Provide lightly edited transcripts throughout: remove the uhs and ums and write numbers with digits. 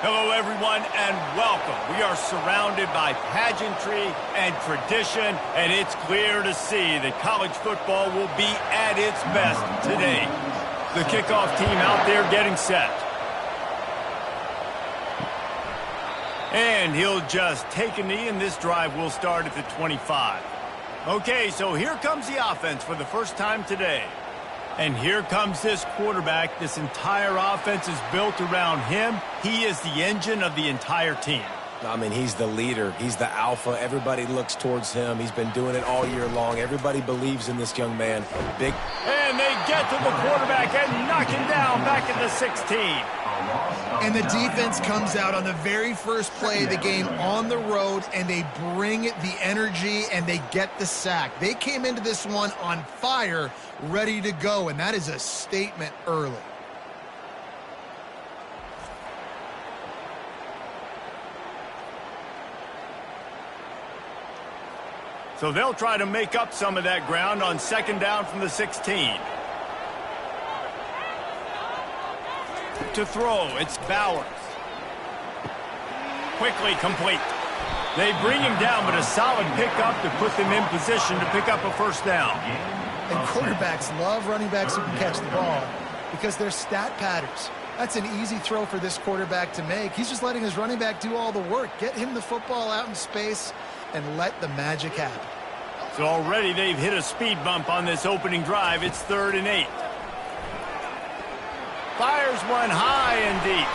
Hello, everyone, and welcome. We are surrounded by pageantry and tradition, and it's clear to see that college football will be at its best today. The kickoff team out there getting set. And he'll just take a knee, and this drive will start at the 25. Okay, so here comes the offense for the first time today. And here comes this quarterback. This entire offense is built around him. He is the engine of the entire team. I mean, he's the leader. He's the alpha. Everybody looks towards him. He's been doing it all year long. Everybody believes in this young man. Big. And they get to the quarterback and knock him down back at the 16. And the defense comes out on the very first play of the game on the road, and they bring the energy, and they get the sack. They came into this one on fire, ready to go, and that is a statement early. So they'll try to make up some of that ground on second down from the 16. To throw, it's Bowers. Quickly complete. They bring him down, but a solid pickup to put them in position to pick up a first down. And quarterbacks love running backs who can catch the ball because they're stat patterns. That's an easy throw for this quarterback to make. He's just letting his running back do all the work. Get him the football out in space and let the magic happen. So already they've hit a speed bump on this opening drive. It's 3rd and 8. Fires one high and deep.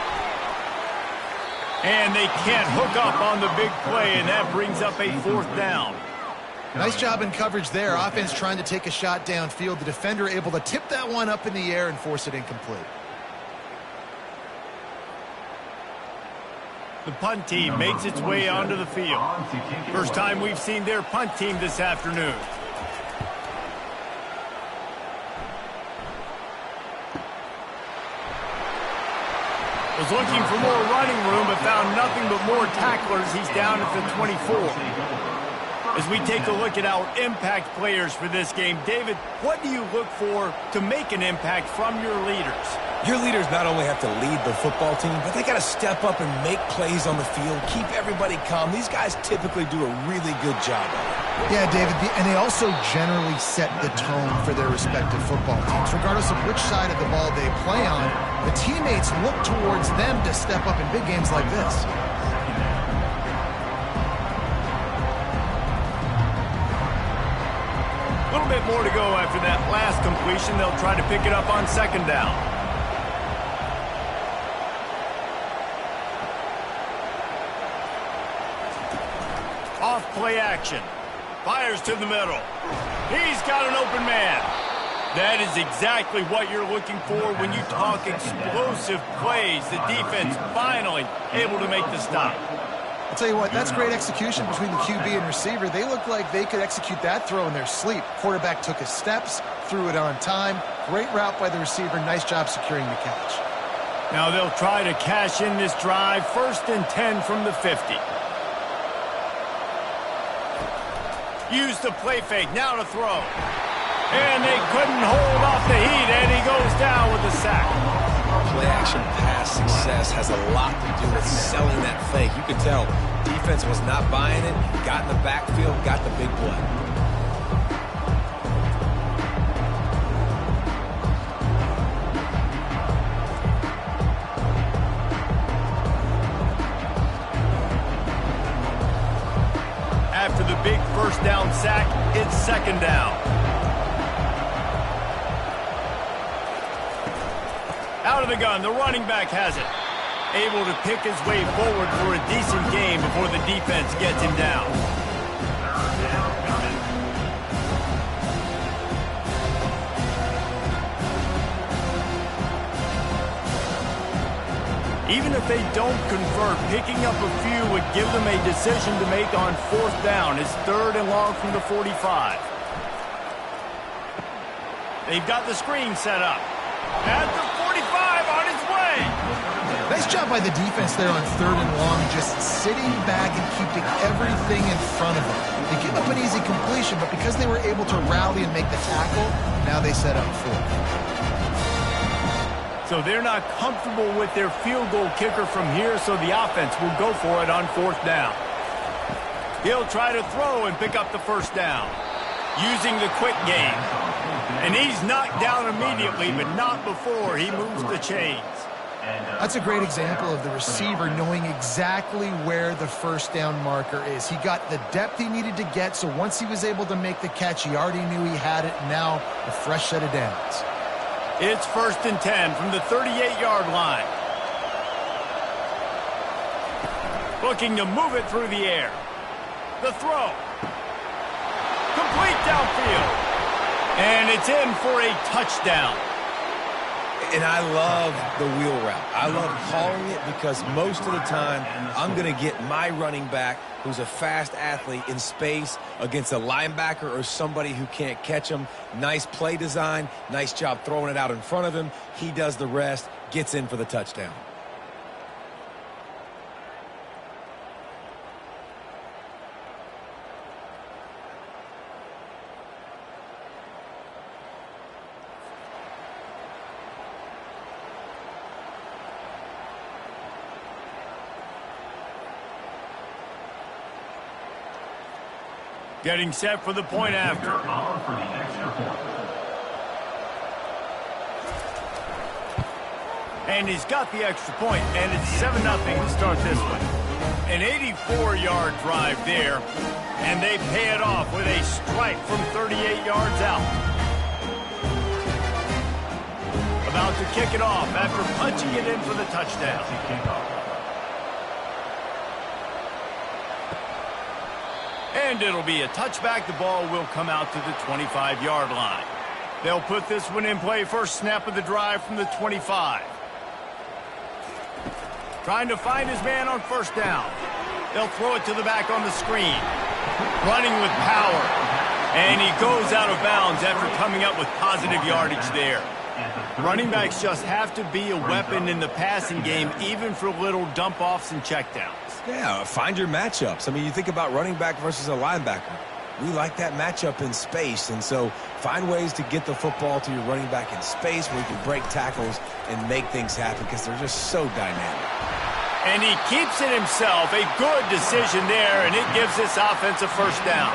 And they can't hook up on the big play, and that brings up a 4th down. Nice job in coverage there. Offense trying to take a shot downfield. The defender able to tip that one up in the air and force it incomplete. The punt team makes its way onto the field. First time we've seen their punt team this afternoon. Was looking for more running room, but found nothing but more tacklers. He's down at the 24. As we take a look at our impact players for this game, David, what do you look for to make an impact from your leaders? Your leaders not only have to lead the football team, but they got to step up and make plays on the field, keep everybody calm. These guys typically do a really good job of it. Yeah, David, and they also generally set the tone for their respective football teams. Regardless of which side of the ball they play on, the teammates look towards them to step up in big games like this. A little bit more to go after that last completion. They'll try to pick it up on second down. Off play action. Fires to the middle. He's got an open man. That is exactly what you're looking for when you talk explosive plays. The defense finally able to make the stop. I'll tell you what, that's great execution between the QB and receiver. They look like they could execute that throw in their sleep. Quarterback took his steps, threw it on time. Great route by the receiver. Nice job securing the catch. Now they'll try to cash in this drive. 1st and 10 from the 50. Use the play fake. Now to throw. And they couldn't hold off the heat, and he goes down with a sack. Play-action pass success has a lot to do with selling that fake. You could tell defense was not buying it, got in the backfield, got the big play. After the big first down sack, it's second down. Out of the gun, the running back has it. Able to pick his way forward for a decent game before the defense gets him down. Even if they don't convert, picking up a few would give them a decision to make on 4th down. It's 3rd and long from the 45. They've got the screen set up. At the 45 on its way. Nice job by the defense there on 3rd and long, just sitting back and keeping everything in front of them. They give up an easy completion, but because they were able to rally and make the tackle, now they set up 4th. So they're not comfortable with their field goal kicker from here, so the offense will go for it on 4th down. He'll try to throw and pick up the first down, using the quick game. And he's knocked down immediately, but not before he moves the chains. That's a great example of the receiver knowing exactly where the first down marker is. He got the depth he needed to get, so once he was able to make the catch, he already knew he had it. Now, a fresh set of downs. It's 1st and 10 from the 38-yard line. Looking to move it through the air. The throw. Complete downfield. And it's in for a touchdown. And I love the wheel route. I love calling it because most of the time I'm going to get my running back who's a fast athlete in space against a linebacker or somebody who can't catch him. Nice play design. Nice job throwing it out in front of him. He does the rest, gets in for the touchdown. Getting set for the point after. And he's got the extra point, and it's 7-0 to start this one. An 84-yard drive there, and they pay it off with a strike from 38 yards out. About to kick it off after punching it in for the touchdown. And it'll be a touchback. The ball will come out to the 25-yard line. They'll put this one in play. First snap of the drive from the 25. Trying to find his man on 1st down. They'll throw it to the back on the screen. Running with power. And he goes out of bounds after coming up with positive yardage there. Running backs just have to be a weapon in the passing game, even for little dump-offs and checkdowns. Yeah, find your matchups. I mean, you think about running back versus a linebacker. We like that matchup in space, and so find ways to get the football to your running back in space where you can break tackles and make things happen because they're just so dynamic. And he keeps it himself. A good decision there, and it gives this offense a first down.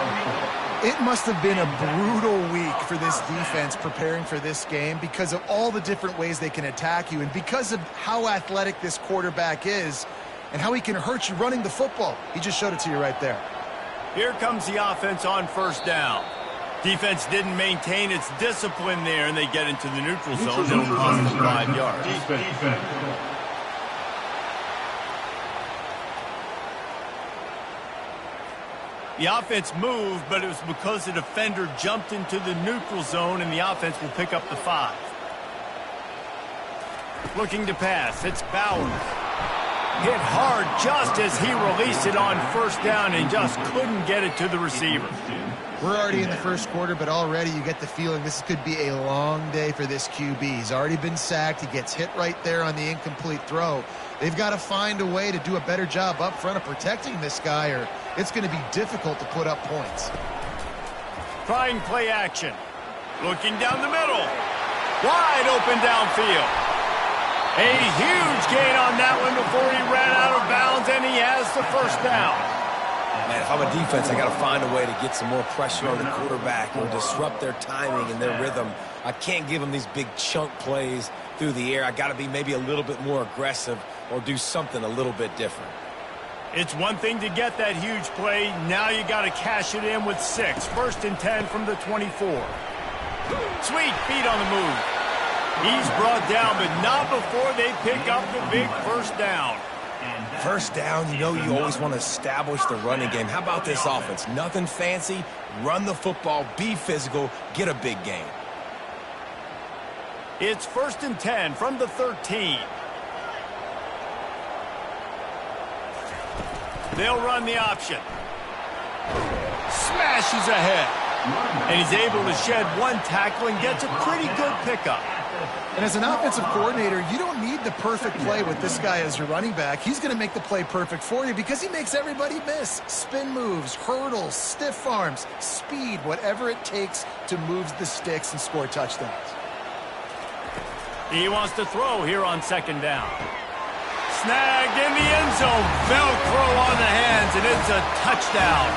It must have been a brutal week for this defense preparing for this game because of all the different ways they can attack you and because of how athletic this quarterback is and how he can hurt you running the football. He just showed it to you right there. Here comes the offense on 1st down. Defense didn't maintain its discipline there, and they get into the neutral zone. It'll cost them 5 yards. The offense moved, but it was because the defender jumped into the neutral zone, and the offense will pick up the 5. Looking to pass, it's Bowers. Hit hard just as he released it on 1st down and just couldn't get it to the receiver. We're already in the first quarter, but already you get the feeling this could be a long day for this QB. He's already been sacked. He gets hit right there on the incomplete throw. They've got to find a way to do a better job up front of protecting this guy, or it's going to be difficult to put up points. Trying play action. Looking down the middle. Wide open downfield. A huge gain on that one before he ran out of bounds, and he has the first down. Man, if I'm a defense, I got to find a way to get some more pressure on the quarterback or disrupt their timing and their rhythm. I can't give them these big chunk plays through the air. I got to be maybe a little bit more aggressive or do something a little bit different. It's one thing to get that huge play. Now you got to cash it in with 6. 1st and 10 from the 24. Sweet feet on the move. He's brought down, but not before they pick up the big first down. First down, you know you always want to establish the running game. How about this offense? Nothing fancy. Run the football, be physical, get a big gain. It's 1st and 10 from the 13. They'll run the option. Smashes ahead. And he's able to shed 1 tackle and gets a pretty good pickup. And as an offensive coordinator, you don't need the perfect play with this guy as your running back. He's going to make the play perfect for you because he makes everybody miss. Spin moves, hurdles, stiff arms, speed, whatever it takes to move the sticks and score touchdowns. He wants to throw here on second down. Snagged in the end zone. Velcro on the hands, and it's a touchdown.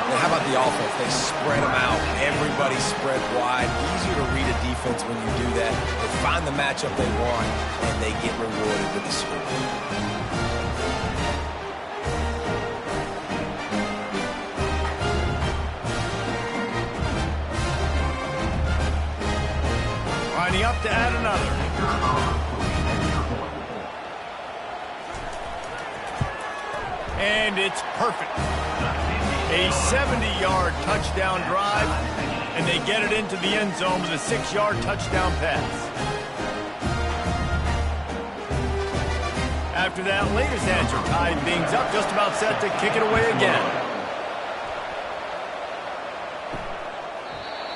Now, how about the offense? They spread them out. Everybody spread wide. Easier to read a defense when you do that. They find the matchup they want, and they get rewarded with the score. Lining up to add another. And it's perfect. A 70-yard touchdown drive, and they get it into the end zone with a 6-yard touchdown pass. After that latest answer tied things up, just about set to kick it away again.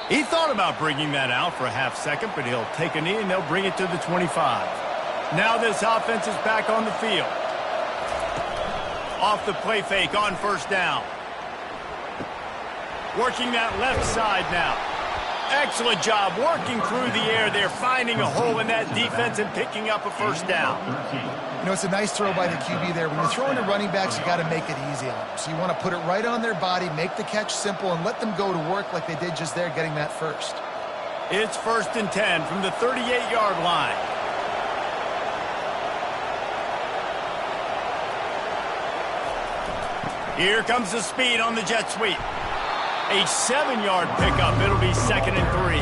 He thought about bringing that out for a half second, but he'll take a knee and they'll bring it to the 25. Now this offense is back on the field. Off the play fake on first down. Working that left side now. Excellent job working through the air there, finding a hole in that defense and picking up a first down. You know, it's a nice throw by the QB there. When you're throwing to running backs, you got to make it easy on them. So you want to put it right on their body, make the catch simple, and let them go to work like they did just there, getting that first. It's 1st and 10 from the 38-yard line. Here comes the speed on the jet sweep. A 7-yard pickup. It'll be 2nd and 3.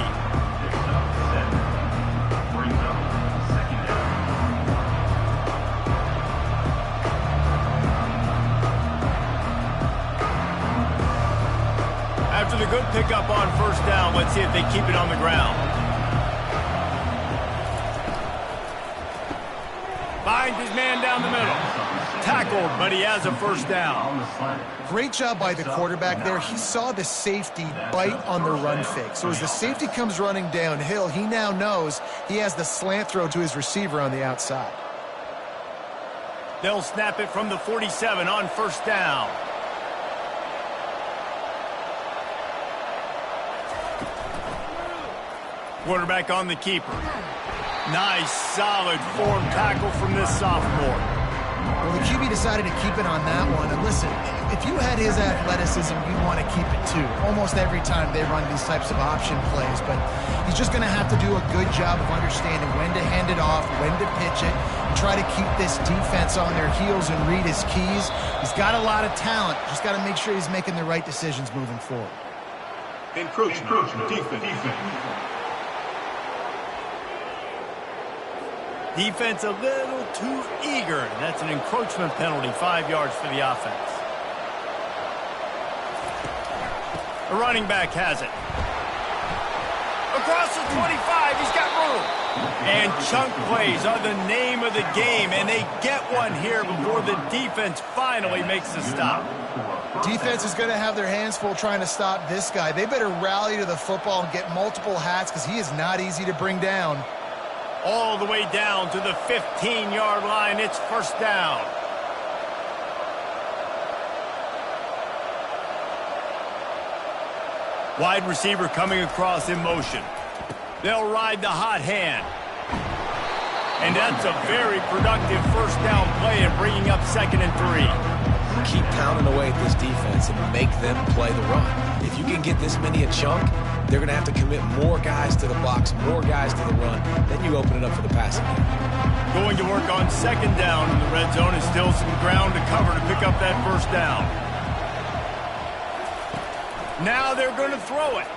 After the good pickup on first down, let's see if they keep it on the ground. Finds his man down the middle. Tackled, but he has a first down. Great job by the quarterback there. He saw the safety bite on the run fake. So as the safety comes running downhill, he now knows he has the slant throw to his receiver on the outside. They'll snap it from the 47 on first down. Quarterback on the keeper. Nice, solid form tackle from this sophomore. Well, the QB decided to keep it on that one. And listen, if you had his athleticism, you'd want to keep it too. Almost every time they run these types of option plays. But he's just going to have to do a good job of understanding when to hand it off, when to pitch it, and try to keep this defense on their heels and read his keys. He's got a lot of talent. Just got to make sure he's making the right decisions moving forward. Encroachment. Defense. Defense a little too eager. That's an encroachment penalty, 5 yards for the offense. The running back has it. Across the 25, he's got room. And chunk plays are the name of the game, and they get one here before the defense finally makes the stop. Defense is going to have their hands full trying to stop this guy. They better rally to the football and get multiple hats because he is not easy to bring down. All the way down to the 15-yard line. It's first down. Wide receiver coming across in motion. They'll ride the hot hand. And that's a very productive first down play and bringing up 2nd and 3. Keep pounding away at this defense and make them play the run. If you can get this many a chunk, they're going to have to commit more guys to the box, more guys to the run. Then you open it up for the passing game. Going to work on 2nd down in the red zone and still some ground to cover to pick up that first down. Now they're going to throw it.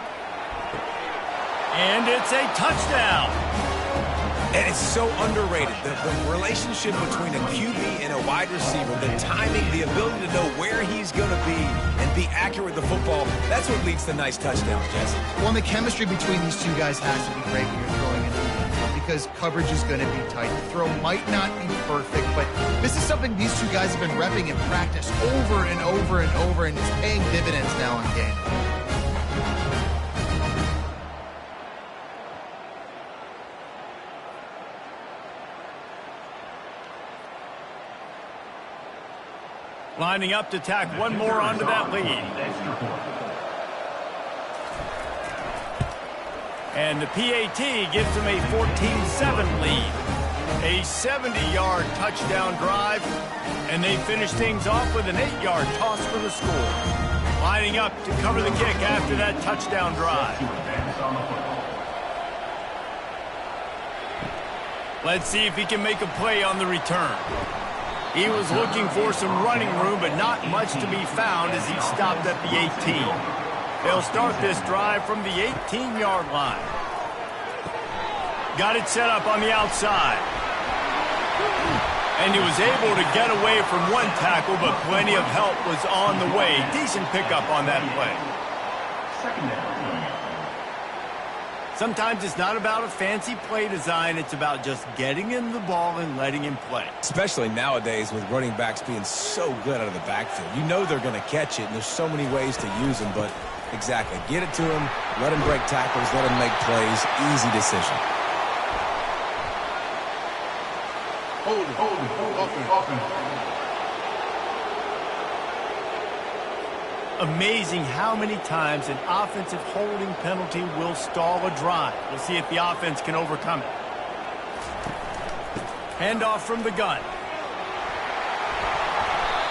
And it's a touchdown. And it's so underrated. The relationship between a QB and a wide receiver, the timing, the ability to know where he's going to be and be accurate with the football, that's what leads to nice touchdowns, Jesse. Well, and the chemistry between these two guys has to be great when you're throwing into the field because coverage is going to be tight. The throw might not be perfect, but this is something these two guys have been repping in practice over and over and over, and it's paying dividends now on game. Lining up to tack one more onto that lead. And the PAT gives them a 14-7 lead. A 70-yard touchdown drive, and they finish things off with an 8-yard toss for the score. Lining up to cover the kick after that touchdown drive. Let's see if he can make a play on the return. He was looking for some running room, but not much to be found as he stopped at the 18. They'll start this drive from the 18-yard line. Got it set up on the outside. And he was able to get away from one tackle, but plenty of help was on the way. Decent pickup on that play. Sometimes it's not about a fancy play design. It's about just getting him the ball and letting him play. Especially nowadays with running backs being so good out of the backfield. You know they're going to catch it, and there's so many ways to use them. But exactly, get it to him, let him break tackles, let him make plays. Easy decision. Amazing how many times an offensive holding penalty will stall a drive. We'll see if the offense can overcome it. Handoff from the gun.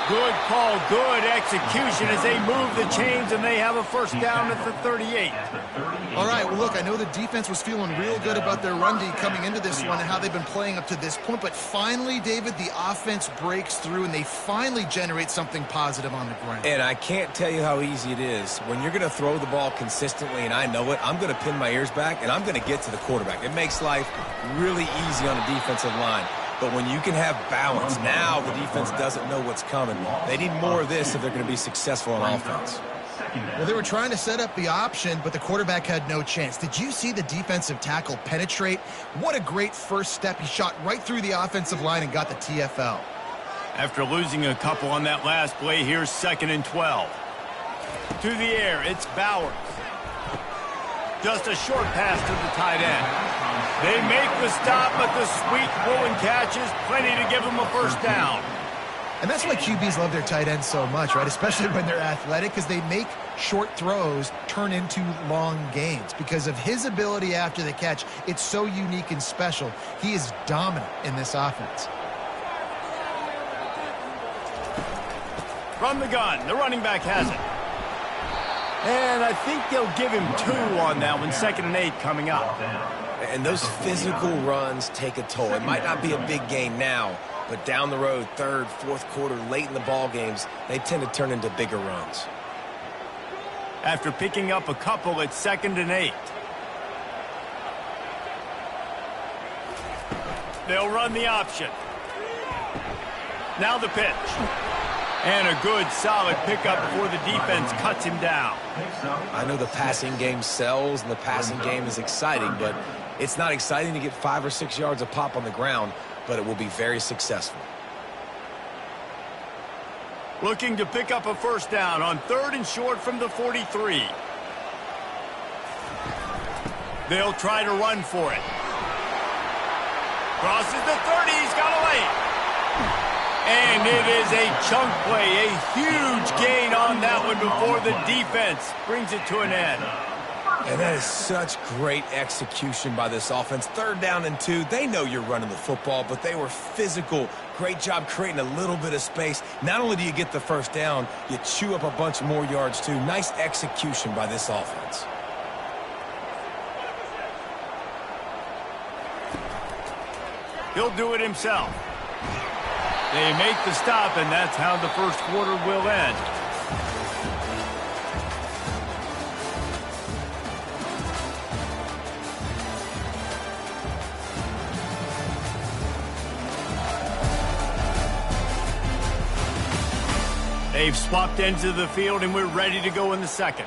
Good call, good execution as they move the chains, and they have a first down at the 38. All right, well, look, I know the defense was feeling real good about their run D coming into this one and how they've been playing up to this point, but finally, David, the offense breaks through, and they finally generate something positive on the ground. And I can't tell you how easy it is. When you're going to throw the ball consistently, and I know it, I'm going to pin my ears back, and I'm going to get to the quarterback. It makes life really easy on the defensive line. But when you can have balance, now the defense doesn't know what's coming. They need more of this if they're going to be successful on offense. Well, they were trying to set up the option, but the quarterback had no chance. Did you see the defensive tackle penetrate? What a great first step. He shot right through the offensive line and got the TFL. After losing a couple on that last play, here's 2nd and 12. To the air, it's Bowers. Just a short pass to the tight end. They make the stop, but the sweet pulling catch is plenty to give them a first down. And that's why QBs love their tight ends so much, right? Especially when they're athletic, because they make short throws turn into long gains. Because of his ability after the catch, it's so unique and special. He is dominant in this offense. From the gun, the running back has it. And I think they'll give him 2 on that one. 2nd and 8 coming up. And those physical runs take a toll. It might not be a big gain now, but down the road, 3rd, 4th quarter, late in the ball games, they tend to turn into bigger runs. After picking up a couple, it's 2nd and 8. They'll run the option. Now the pitch. And a good, solid pickup before the defense cuts him down. I know the passing game sells and the passing game is exciting, but it's not exciting to get 5 or 6 yards a pop on the ground, but it will be very successful. Looking to pick up a first down on 3rd and short from the 43. They'll try to run for it. Crosses the 30, he's got a lane. And it is a chunk play, a huge gain on that one before the defense brings it to an end. And that is such great execution by this offense. 3rd down and 2. They know you're running the football, but they were physical. Great job creating a little bit of space. Not only do you get the first down, you chew up a bunch more yards too. Nice execution by this offense. He'll do it himself. They make the stop, and that's how the first quarter will end. They've swapped ends of the field, and we're ready to go in the second.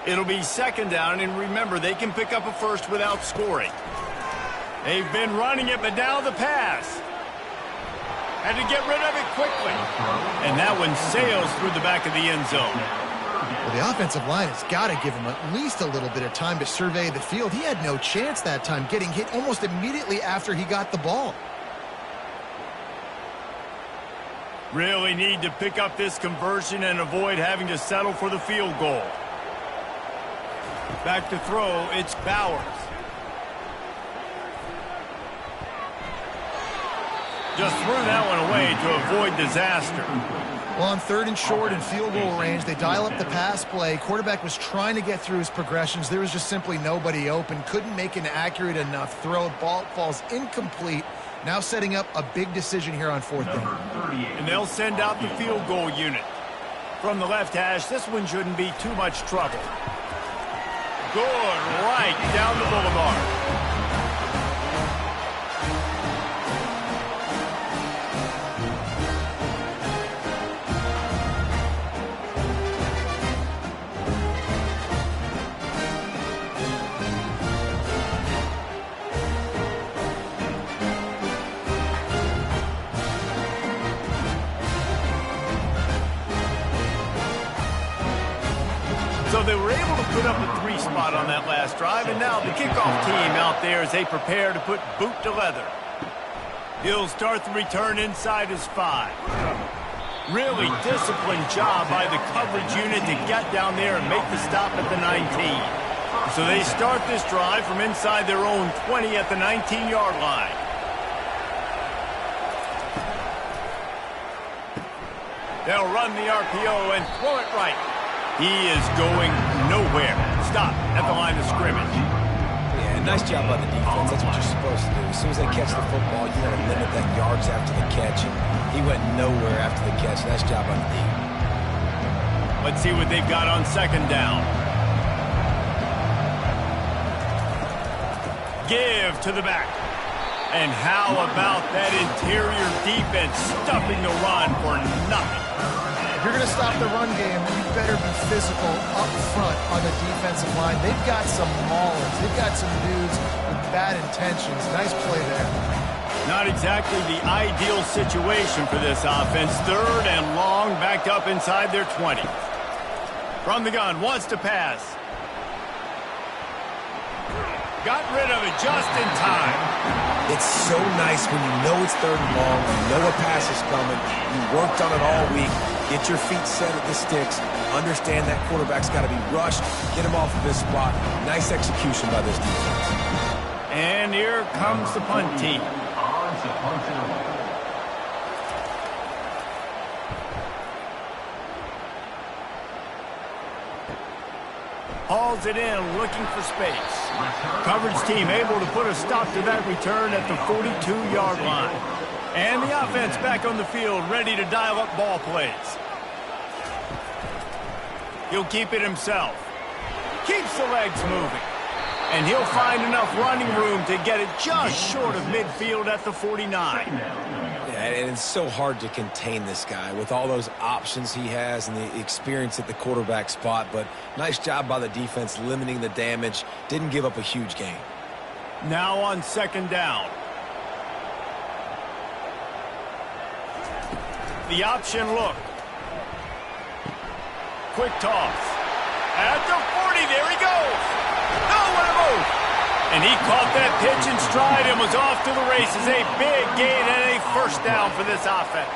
It'll be 2nd down, and remember, they can pick up a first without scoring. They've been running it, but now the pass. Had to get rid of it quickly. And that one sails through the back of the end zone. Well, the offensive line has got to give him at least a little bit of time to survey the field. He had no chance that time, getting hit almost immediately after he got the ball. Really need to pick up this conversion and avoid having to settle for the field goal. Back to throw, it's Bowers. Just threw that one away to avoid disaster. Well, on 3rd and short and field goal range, they dial up the pass play. Quarterback was trying to get through his progressions. There was just simply nobody open. Couldn't make an accurate enough throw. Ball falls incomplete. Now setting up a big decision here on 4th down. And they'll send out the field goal unit. From the left hash, this one shouldn't be too much trouble. Good, right down the boulevard. So they were able to put up a 3 spot on that last drive, and now the kickoff team out there as they prepare to put boot to leather. He'll start the return inside his 5. Really disciplined job by the coverage unit to get down there and make the stop at the 19. So they start this drive from inside their own 20 at the 19-yard line. They'll run the RPO and throw it right. He is going nowhere. Stop at the line of scrimmage. Yeah, nice job by the defense. That's what you're supposed to do. As soon as they catch the football, you want to limit that yards after the catch. And he went nowhere after the catch. Nice job on the D. Let's see what they've got on 2nd down. Give to the back. And how about that interior defense stuffing the run for nothing? If you're going to stop the run game, then you better be physical up front on the defensive line. They've got some maulers. They've got some dudes with bad intentions. Nice play there. Not exactly the ideal situation for this offense. 3rd and long, backed up inside their 20. From the gun, wants to pass. Got rid of it just in time. It's so nice when you know it's 3rd and long, you know a pass is coming, you worked on it all week, get your feet set at the sticks, understand that quarterback's got to be rushed, get him off of this spot. Nice execution by this defense. And here comes the punt team. Hauls it in, looking for space. Coverage team able to put a stop to that return at the 42-yard line. And the offense back on the field, ready to dial up ball plays. He'll keep it himself. Keeps the legs moving. And he'll find enough running room to get it just short of midfield at the 49. Yeah, and it's so hard to contain this guy with all those options he has and the experience at the quarterback spot. But nice job by the defense limiting the damage. Didn't give up a huge gain. Now on 2nd down. The option look. Quick toss. At the 40, there he goes. No, what a move. And he caught that pitch in stride and was off to the races. A big gain and a 1st down for this offense.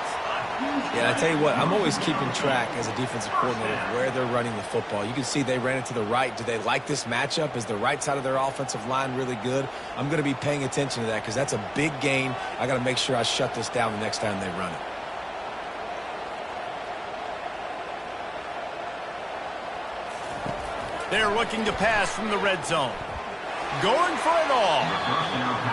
Yeah, I tell you what, I'm always keeping track as a defensive coordinator where they're running the football. You can see they ran it to the right. Do they like this matchup? Is the right side of their offensive line really good? I'm going to be paying attention to that because that's a big gain. I got to make sure I shut this down the next time they run it. They're looking to pass from the red zone. Going for it all.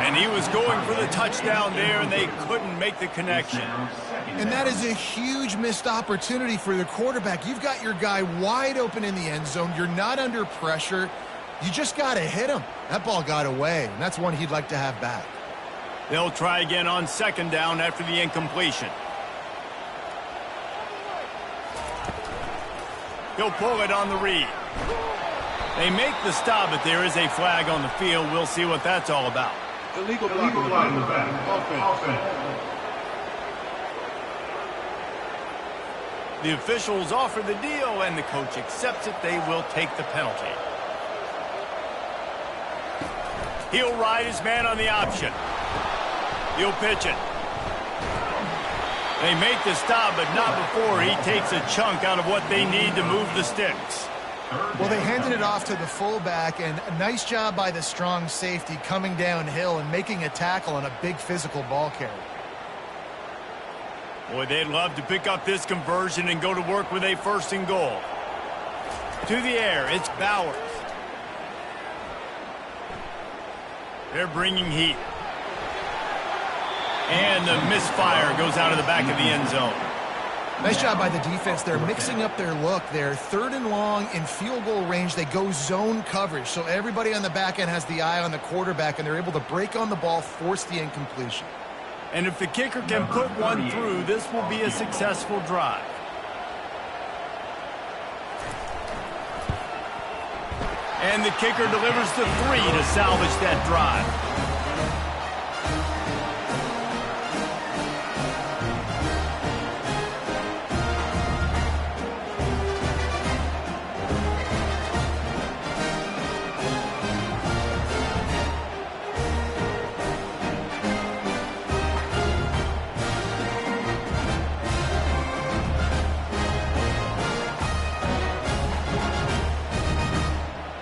And he was going for the touchdown there, and they couldn't make the connection. And that is a huge missed opportunity for the quarterback. You've got your guy wide open in the end zone. You're not under pressure. You just got to hit him. That ball got away, and that's one he'd like to have back. They'll try again on 2nd down after the incompletion. He'll pull it on the read. They make the stop, but there is a flag on the field. We'll see what that's all about. Illegal block in the back. Offense. The officials offer the deal, and the coach accepts it. They will take the penalty. He'll ride his man on the option. He'll pitch it. They make the stop, but not before he takes a chunk out of what they need to move the sticks. Well, they handed it off to the fullback, and a nice job by the strong safety coming downhill and making a tackle on a big physical ball carrier. Boy, they'd love to pick up this conversion and go to work with a 1st and goal. To the air, it's Bowers. They're bringing heat. And the misfire goes out of the back of the end zone. Nice job by the defense. They're mixing up their look. They're 3rd and long in field goal range. They go zone coverage. So everybody on the back end has the eye on the quarterback, and they're able to break on the ball, force the incompletion. And if the kicker can put one through, this will be a successful drive. And the kicker delivers the 3 to salvage that drive.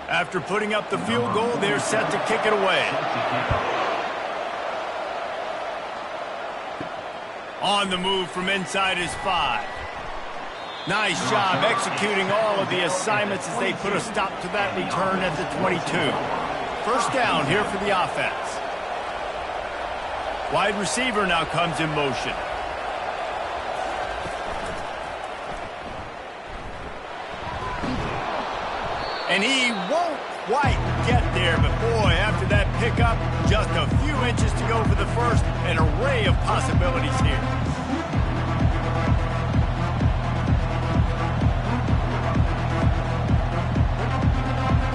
After putting up the field goal, they're set to kick it away. On the move from inside his 5. Nice job executing all of the assignments as they put a stop to that return at the 22. 1st down here for the offense. Wide receiver now comes in motion. And he won't quite get there, but boy, after that pickup, just a few inches to go for the 1st. An array of possibilities here.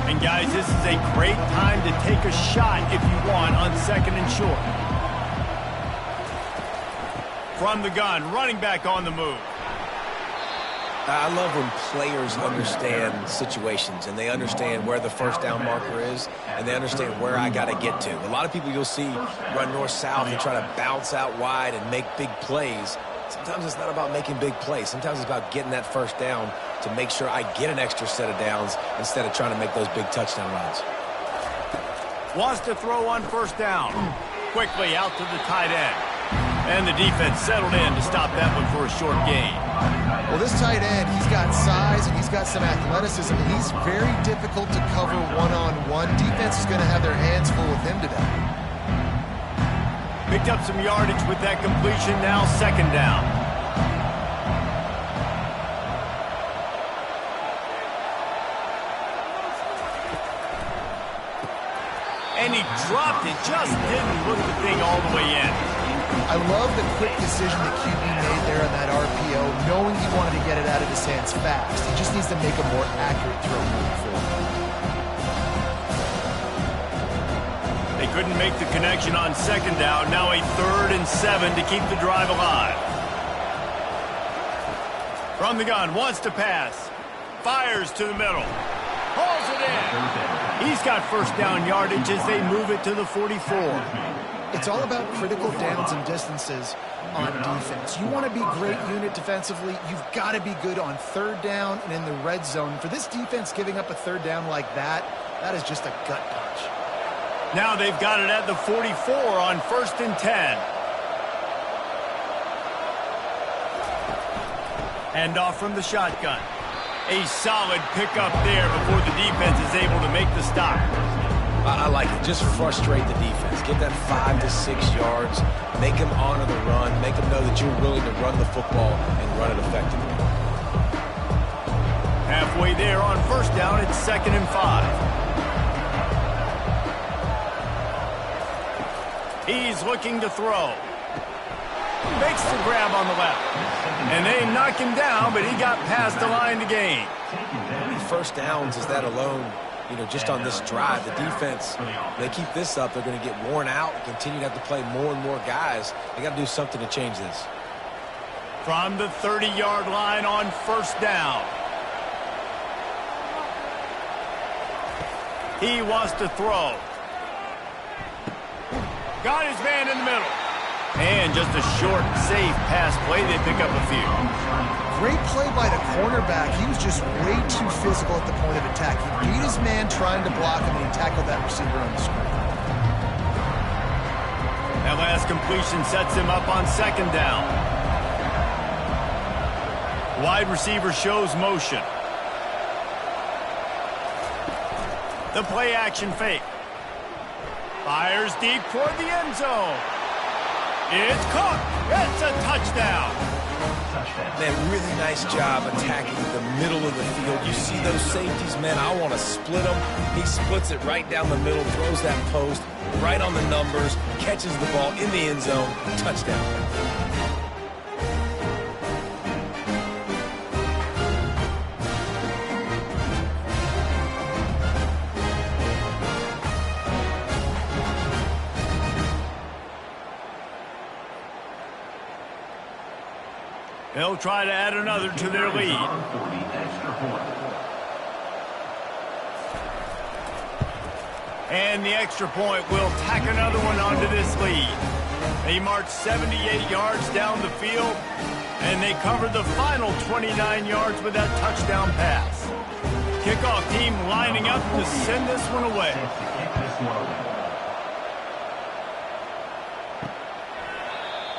And guys, this is a great time to take a shot if you want on 2nd and short. From the gun, running back on the move. I love when players understand situations and they understand where the 1st down marker is and they understand where I got to get to. A lot of people you'll see run north-south and try to bounce out wide and make big plays. Sometimes it's not about making big plays. Sometimes it's about getting that 1st down to make sure I get an extra set of downs instead of trying to make those big touchdown runs. Wants to throw on 1st down. Quickly out to the tight end. And the defense settled in to stop that one for a short gain. Well, this tight end, he's got size and he's got some athleticism. He's very difficult to cover one-on-one. Defense is going to have their hands full with him today. Picked up some yardage with that completion. Now 2nd down. And he dropped it. Just didn't look the thing all the way in. I love the quick decision that QB made there on that RPO, knowing he wanted to get it out of his hands fast. He just needs to make a more accurate throw moving forward. They couldn't make the connection on 2nd down. Now a 3rd and 7 to keep the drive alive. From the gun, wants to pass. Fires to the middle. Hauls it in. He's got 1st down yardage as they move it to the 44. It's all about critical downs and distances on defense. You want to be great unit defensively, you've got to be good on 3rd down and in the red zone. For this defense, giving up a 3rd down like that, that is just a gut punch. Now they've got it at the 44 on 1st and 10. Hand off from the shotgun. A solid pickup there before the defense is able to make the stop. I like it. Just frustrate the defense. Get that 5 to 6 yards. Make them honor the run. Make them know that you're willing to run the football and run it effectively. Halfway there on 1st down, it's 2nd and 5. He's looking to throw. Makes the grab on the left. And they knock him down, but he got past the line to gain. How many 1st downs is that alone? You know, just on this drive, the defense, they keep this up, they're going to get worn out and continue to have to play more and more guys. They got to do something to change this. From the 30-yard line on 1st down. He wants to throw. Got his man in the middle. And just a short, safe pass play. They pick up a few. Great play by the cornerback. He was just way too physical at the point of attack. He beat his man trying to block him, and he tackled that receiver on the screen. That last completion sets him up on 2nd down. Wide receiver shows motion. The play action fake. Fires deep toward the end zone. It's caught. It's a touchdown. Man, really nice job attacking the middle of the field. You see those safeties, man, I want to split them. He splits it right down the middle, throws that post, right on the numbers, catches the ball in the end zone, touchdown. They'll try to add another to their lead. And the extra point will tack another one onto this lead. They march 78 yards down the field, and they cover the final 29 yards with that touchdown pass. Kickoff team lining up to send this one away.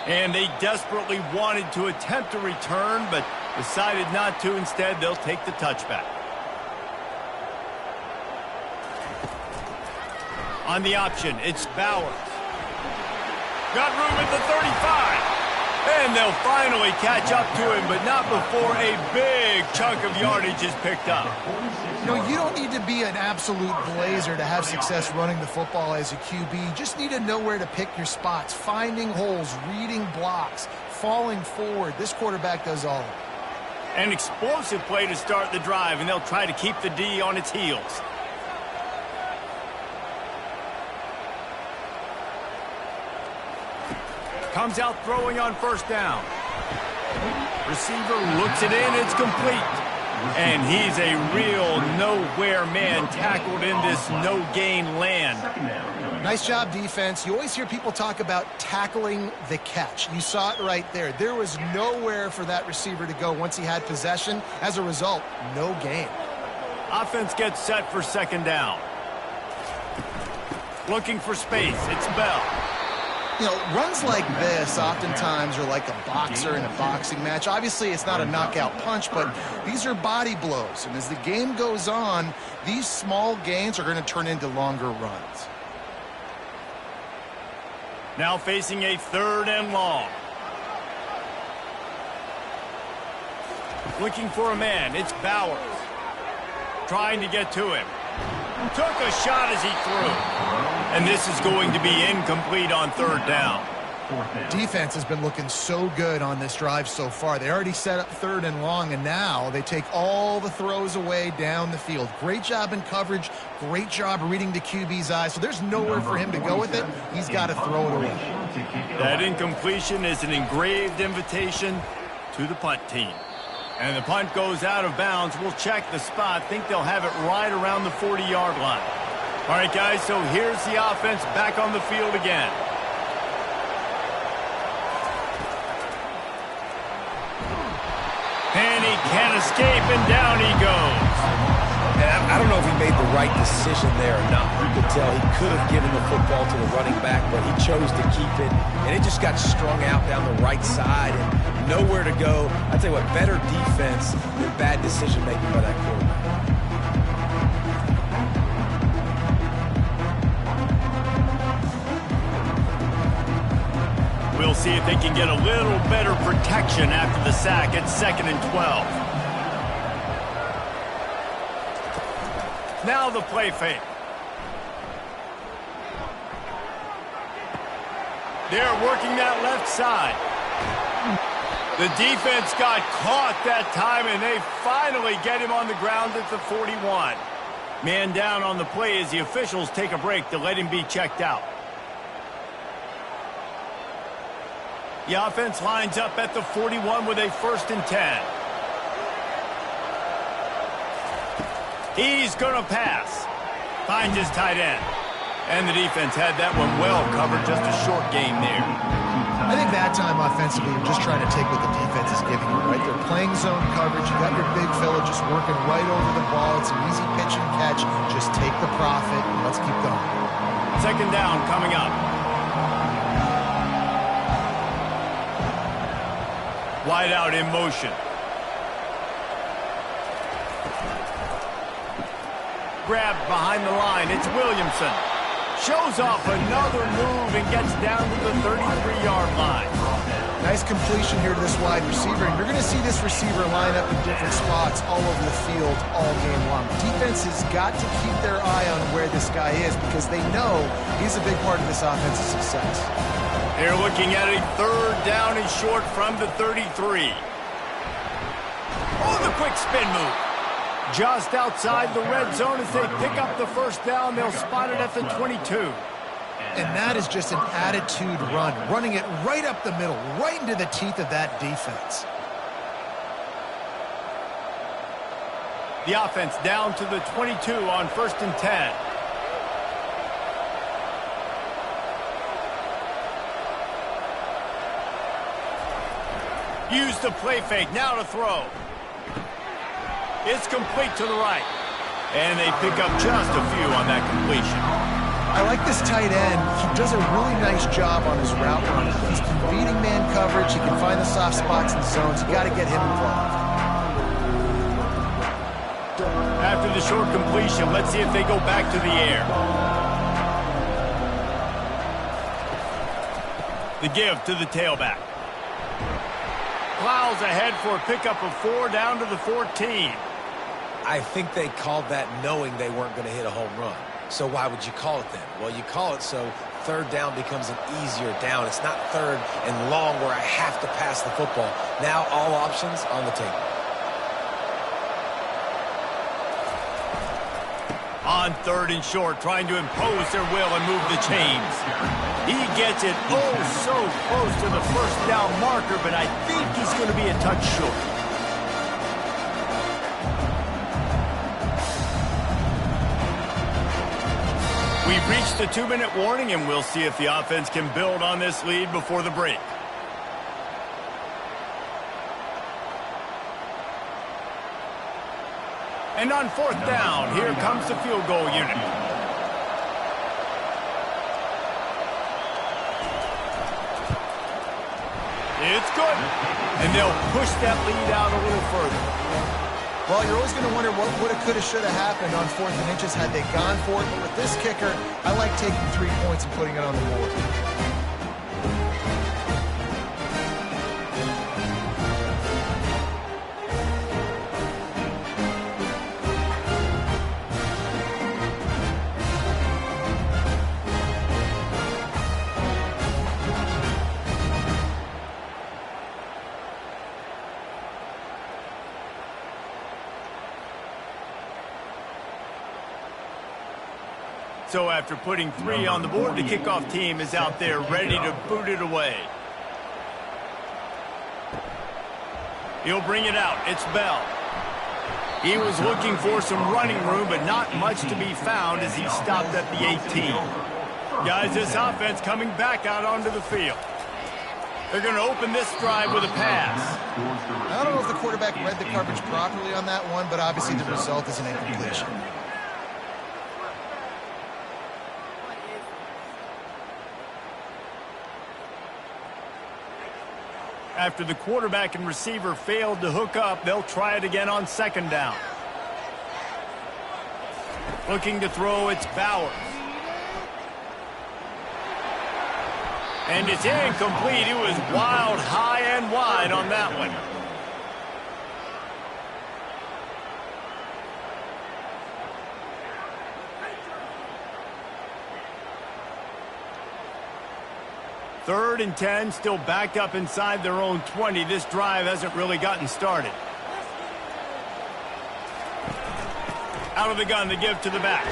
And they desperately wanted to attempt a return, but decided not to. Instead, they'll take the touchback. On the option, it's Bowers. Got room at the 35. And they'll finally catch up to him, but not before a big chunk of yardage is picked up. You know, you don't need to be an absolute blazer to have success running the football as a QB. You just need to know where to pick your spots, finding holes, reading blocks, falling forward. This quarterback does all of it. An explosive play to start the drive, and they'll try to keep the D on its heels. Comes out throwing on first down. Receiver looks it in, it's complete. And he's a real nowhere man tackled in this no-gain land. Nice job, defense. You always hear people talk about tackling the catch. You saw it right there. There was nowhere for that receiver to go once he had possession. As a result, no gain. Offense gets set for second down. Looking for space, it's Bell. You know, runs like this oftentimes are like a boxer in a boxing match. Obviously, it's not a knockout punch, but these are body blows. And as the game goes on, these small gains are going to turn into longer runs. Now facing a third and long. Looking for a man, it's Bowers. Trying to get to him. Took a shot as he threw. And this is going to be incomplete on third down. Defense has been looking so good on this drive so far. They already set up third and long, and now they take all the throws away down the field. Great job in coverage. Great job reading the QB's eyes. So there's nowhere for him to go with it. He's got to throw it away. That incompletion is an engraved invitation to the punt team. And the punt goes out of bounds. We'll check the spot. Think they'll have it right around the 40-yard line. All right, guys, so here's the offense back on the field again. And he can't escape, and down he goes. And I don't know if he made the right decision there or not. You could tell he could have given the football to the running back, but he chose to keep it. And it just got strung out down the right side and nowhere to go. I tell you what, better defense than bad decision-making by that quarterback. We'll see if they can get a little better protection after the sack at 2nd and 12. Now the play fake. They're working that left side. The defense got caught that time, and they finally get him on the ground at the 41. Man down on the play as the officials take a break to let him be checked out. The offense lines up at the 41 with a 1st and 10. He's going to pass. Finds his tight end. And the defense had that one well covered, just a short game there. I think that time offensively, you're just trying to take what the defense is giving you, right? They're playing zone coverage. You got your big fella just working right over the ball. It's an easy pitch and catch. Just take the profit and let's keep going. Second down coming up. Wide out in motion. grab behind the line. It's Williamson. Shows off another move and gets down to the 33-yard line. Nice completion here to this wide receiver, and you're going to see this receiver line up in different spots all over the field all game long. Defense has got to keep their eye on where this guy is because they know he's a big part of this offense's success. They're looking at a 3rd down and short from the 33. Oh, the quick spin move. Just outside the red zone as they pick up the 1st down. They'll spot it at the 22. And that is just an attitude run, running it right up the middle, right into the teeth of that defense. The offense down to the 22 on 1st and 10. Use the play fake, now to throw. It's complete to the right. And they pick up just a few on that completion. I like this tight end. He does a really nice job on his route running. He's beating man coverage. He can find the soft spots and zones. You got to get him involved. After the short completion, let's see if they go back to the air. The give to the tailback. Plows ahead for a pickup of 4 down to the 14. I think they called that knowing they weren't going to hit a home run. So why would you call it then? Well, you call it so 3rd down becomes an easier down. It's not 3rd and long where I have to pass the football. Now all options on the table. On 3rd and short, trying to impose their will and move the chains. He gets it oh so close to the 1st down marker, but I think he's going to be a touch short. We've reached the 2-minute warning, and we'll see if the offense can build on this lead before the break. And on 4th down, here comes the field goal unit. It's good. And they'll push that lead out a little further. Well, you're always going to wonder what woulda, coulda, shoulda happened on 4th and inches had they gone for it. But with this kicker, I like taking 3 points and putting it on the board. So after putting 3 on the board, the kickoff team is out there ready to boot it away. He'll bring it out. It's Bell. He was looking for some running room, but not much to be found as he stopped at the 18. Guys, this offense coming back out onto the field. They're going to open this drive with a pass. I don't know if the quarterback read the coverage properly on that one, but obviously the result is an incompletion. After the quarterback and receiver failed to hook up, they'll try it again on 2nd down. Looking to throw, it's Bowers. And it's incomplete. It was wild, high and wide on that one. Third and 10, still backed up inside their own 20. This drive hasn't really gotten started. Out of the gun, the give to the back.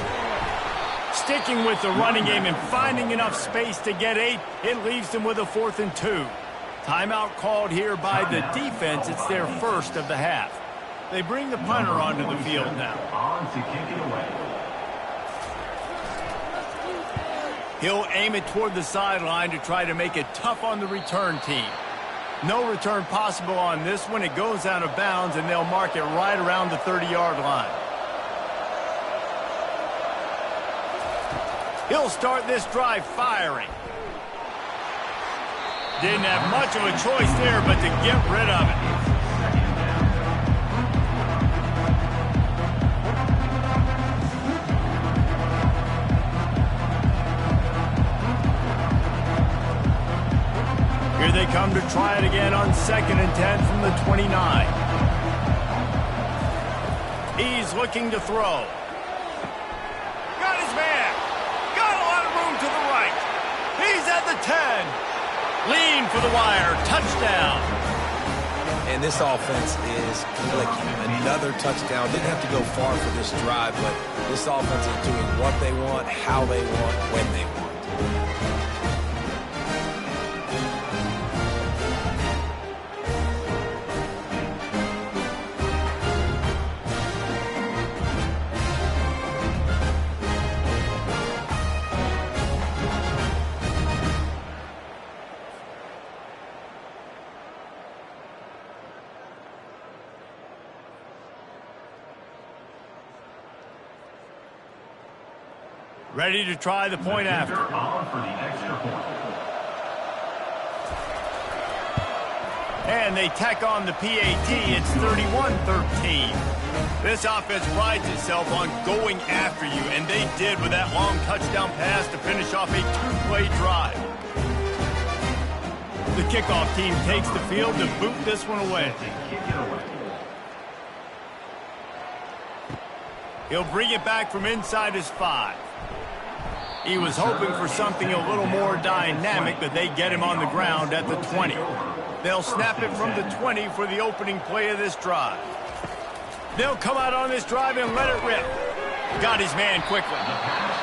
Sticking with the running game and finding enough space to get 8, it leaves them with a 4th and 2. Timeout called here by the defense. It's their first of the half. They bring the punter onto the field now. On to kick it away. He'll aim it toward the sideline to try to make it tough on the return team. No return possible on this one. It goes out of bounds, and they'll mark it right around the 30-yard line. He'll start this drive firing. Didn't have much of a choice there, but to get rid of it. Here they come to try it again on 2nd and 10 from the 29. He's looking to throw. Got his man. Got a lot of room to the right. He's at the 10. Lean for the wire. Touchdown. And this offense is clicking. Another touchdown. Didn't have to go far for this drive, but this offense is doing what they want, how they want, when they want. Ready to try the point after. And they tack on the PAT. It's 31-13. This offense prides itself on going after you, and they did with that long touchdown pass to finish off a two-play drive. The kickoff team takes the field to boot this one away. He'll bring it back from inside his 5. He was hoping for something a little more dynamic, but they get him on the ground at the 20. They'll snap it from the 20 for the opening play of this drive. They'll come out on this drive and let it rip. Got his man quickly.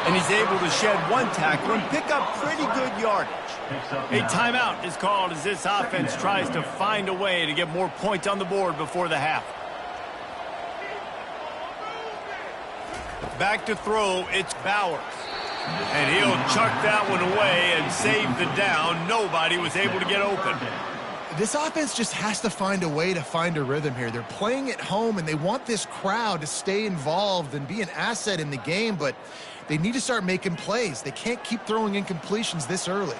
And he's able to shed one tackle and pick up pretty good yardage. A timeout is called as this offense tries to find a way to get more points on the board before the half. Back to throw, it's Bowers. And he'll chuck that one away and save the down. Nobody was able to get open. This offense just has to find a way to find a rhythm here. They're playing at home, and they want this crowd to stay involved and be an asset in the game, but they need to start making plays. They can't keep throwing incompletions this early.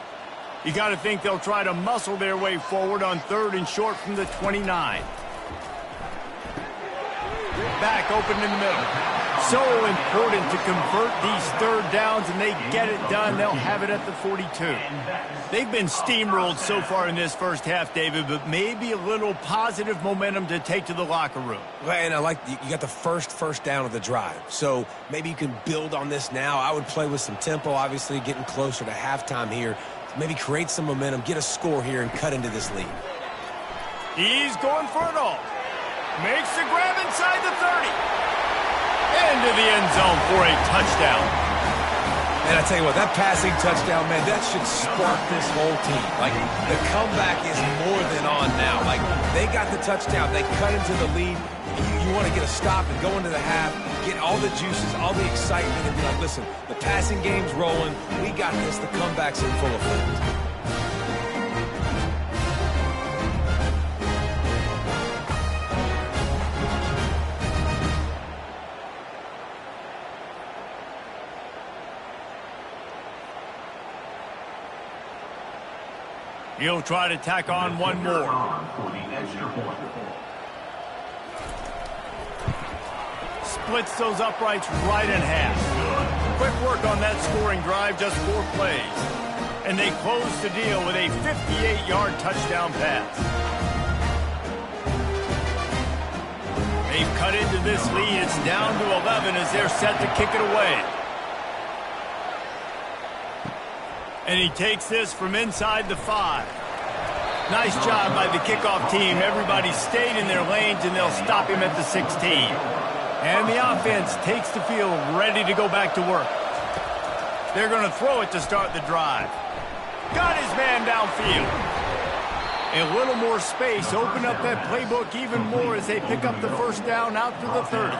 You got to think they'll try to muscle their way forward on 3rd and short from the 29. Back open in the middle. So important to convert these 3rd downs, and they get it done. They'll have it at the 42. They've been steamrolled so far in this first half, David, but maybe a little positive momentum to take to the locker room. Well, and I like you got the first down of the drive, so maybe you can build on this now. I would play with some tempo, obviously getting closer to halftime here. Maybe create some momentum, get a score here, and cut into this lead. He's going for it all. Makes the grab inside the 30. Into the end zone for a touchdown. And I tell you what, that passing touchdown, man, that should spark this whole team. Like, the comeback is more than on now. Like, they got the touchdown. They cut into the lead. You want to get a stop and go into the half, get all the juices, all the excitement, and be like, listen, the passing game's rolling. We got this. The comeback's in full effect. He'll try to tack on one more. Splits those uprights right in half. Quick work on that scoring drive, just 4 plays. And they close the deal with a 58-yard touchdown pass. They've cut into this lead. It's down to 11 as they're set to kick it away. And he takes this from inside the 5. Nice job by the kickoff team. Everybody stayed in their lanes, and they'll stop him at the 16. And the offense takes the field ready to go back to work. They're going to throw it to start the drive. Got his man downfield. A little more space. Open up that playbook even more as they pick up the first down out to the 30.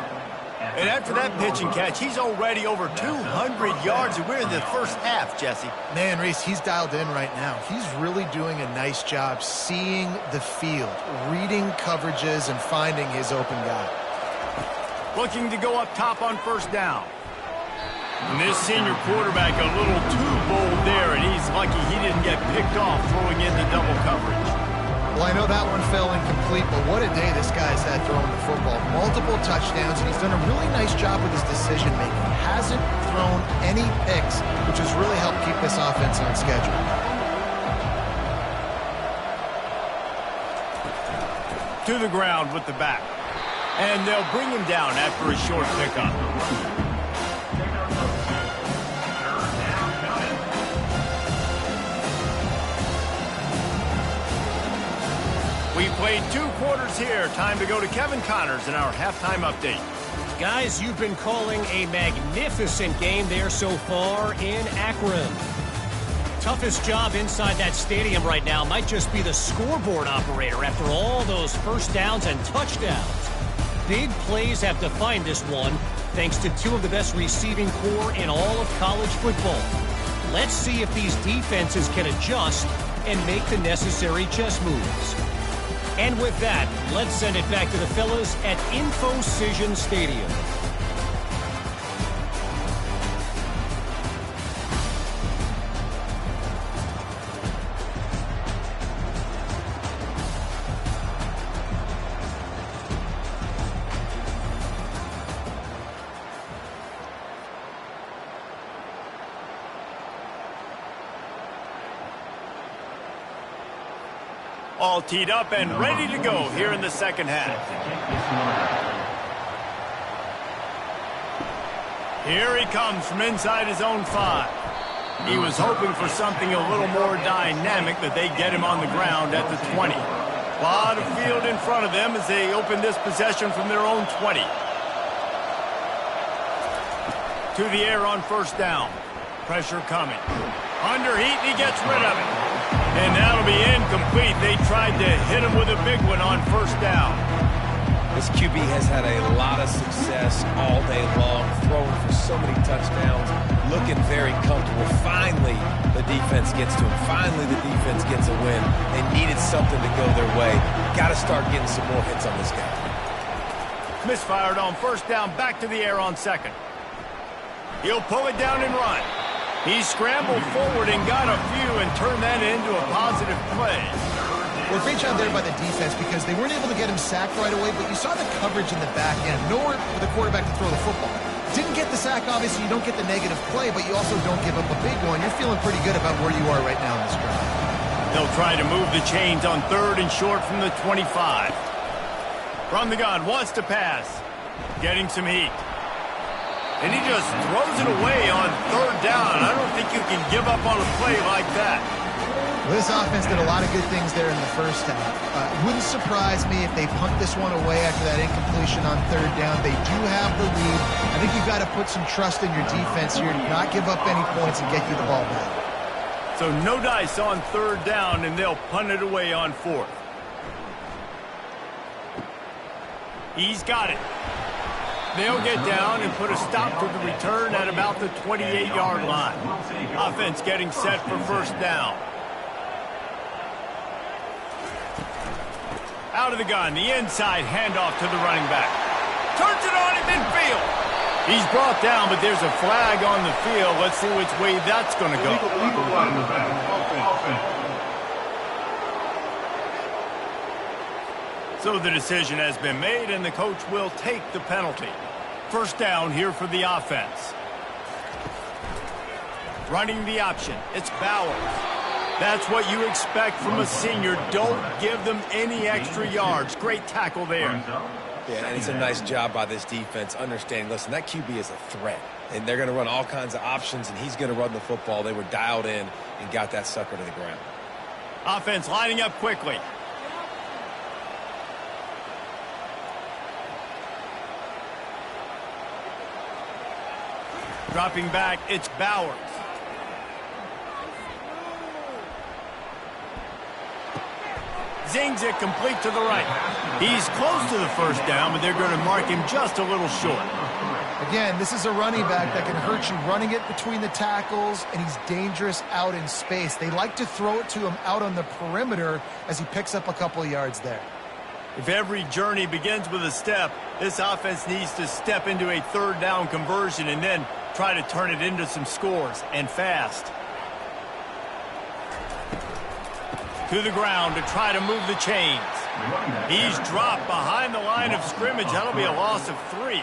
And after that pitch and catch, he's already over 200 yards, and we're in the first half, Jesse. Man, Reese, he's dialed in right now. He's really doing a nice job seeing the field, reading coverages, and finding his open guy. Looking to go up top on first down. And this senior quarterback a little too bold there, and he's lucky he didn't get picked off throwing into double coverage. Well, I know that one fell incomplete, but what a day this guy's had throwing the football. Multiple touchdowns, and he's done a really nice job with his decision-making. Hasn't thrown any picks, which has really helped keep this offense on schedule. To the ground with the back. And they'll bring him down after a short pickup. We played 2 quarters here. Time to go to Kevin Connors in our halftime update. Guys, you've been calling a magnificent game there so far in Akron. Toughest job inside that stadium right now might just be the scoreboard operator after all those first downs and touchdowns. Big plays have defined this one, thanks to 2 of the best receiving corps in all of college football. Let's see if these defenses can adjust and make the necessary chess moves. And with that, let's send it back to the fellas at InfoCision Stadium. All teed up and ready to go here in the second half. Here he comes from inside his own 5. He was hoping for something a little more dynamic, that they get him on the ground at the 20. A lot of field in front of them as they open this possession from their own 20. To the air on first down. Pressure coming. Under heat, and he gets rid of it. And that'll be incomplete. They tried to hit him with a big one on first down. This QB has had a lot of success all day long, throwing for so many touchdowns, looking very comfortable. Finally, the defense gets to him. Finally, the defense gets a win. They needed something to go their way. Got to start getting some more hits on this guy. Misfired on first down, back to the air on second. He'll pull it down and run. He scrambled forward and got a few and turned that into a positive play. Well, great job there by the defense because they weren't able to get him sacked right away, but you saw the coverage in the back end. Nowhere for the quarterback to throw the football. Didn't get the sack, obviously. You don't get the negative play, but you also don't give up a big one. You're feeling pretty good about where you are right now in this drive. They'll try to move the chains on 3rd and short from the 25. From the gun, wants to pass. Getting some heat. And he just throws it away on 3rd down. I don't think you can give up on a play like that. Well, this offense did a lot of good things there in the first half. Wouldn't surprise me if they punt this one away after that incompletion on 3rd down. They do have the lead. I think you've got to put some trust in your defense here to not give up any points and get you the ball back. So no dice on 3rd down, and they'll punt it away on 4th. He's got it. They'll get down and put a stop to the return at about the 28-yard line. Offense getting set for first down. Out of the gun, the inside handoff to the running back. Turns it on in midfield. He's brought down, but there's a flag on the field. Let's see which way that's going to go. Legal flag in the back. Offense. So the decision has been made, and the coach will take the penalty. First down here for the offense. Running the option. It's Bowers. That's what you expect from a senior. Don't give them any extra yards. Great tackle there. Yeah, and it's a nice job by this defense understanding, listen, that QB is a threat. And they're going to run all kinds of options, and he's going to run the football. They were dialed in and got that sucker to the ground. Offense lining up quickly. Dropping back, it's Bowers. Zings it complete to the right. He's close to the first down, but they're going to mark him just a little short. Again, this is a running back that can hurt you running it between the tackles, and he's dangerous out in space. They like to throw it to him out on the perimeter as he picks up a couple of yards there. If every journey begins with a step, this offense needs to step into a 3rd down conversion and then try to turn it into some scores, and fast. To the ground to try to move the chains. He's dropped behind the line of scrimmage. That'll be a loss of 3.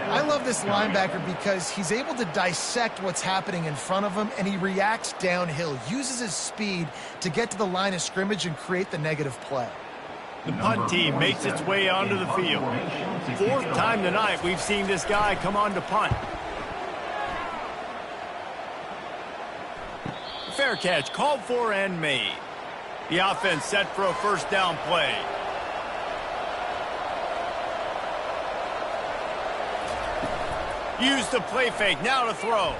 I love this linebacker because he's able to dissect what's happening in front of him, and he reacts downhill, uses his speed to get to the line of scrimmage and create the negative play. The punt team makes its way onto the field. Fourth time tonight we've seen this guy come on to punt. Fair catch, called for and made. The offense set for a first down play. Use the play fake, now to throw.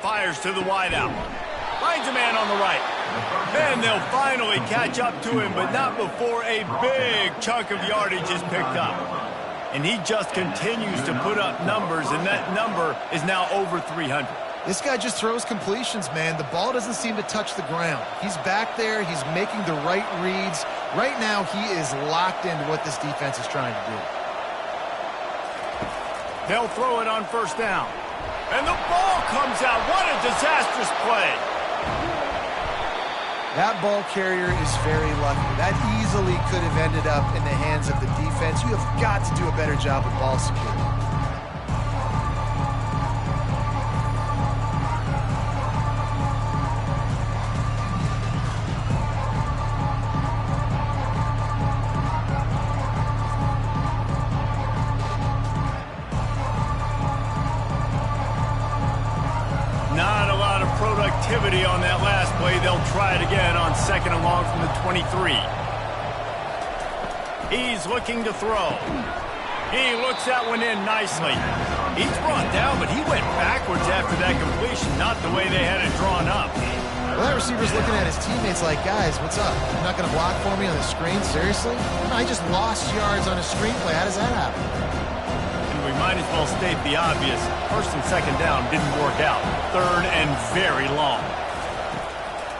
Fires to the wideout. Finds a man on the right. Then they'll finally catch up to him, but not before a big chunk of yardage is picked up. And he just continues to put up numbers, and that number is now over 300. This guy just throws completions, man. The ball doesn't seem to touch the ground. He's back there. He's making the right reads. Right now, he is locked into what this defense is trying to do. They'll throw it on first down. And the ball comes out. What a disastrous play. That ball carrier is very lucky. That easily could have ended up in the hands of the defense. You have got to do a better job with ball security. On that last play, they'll try it again on second and long from the 23. He's looking to throw. He looks that one in nicely. He's brought down, but he went backwards after that completion, not the way they had it drawn up. Well, that receiver's looking at his teammates like, guys, what's up? You're not going to block for me on the screen? Seriously? I just lost yards on a screenplay. How does that happen? We might as well state the obvious. First and second down didn't work out. Third and very long.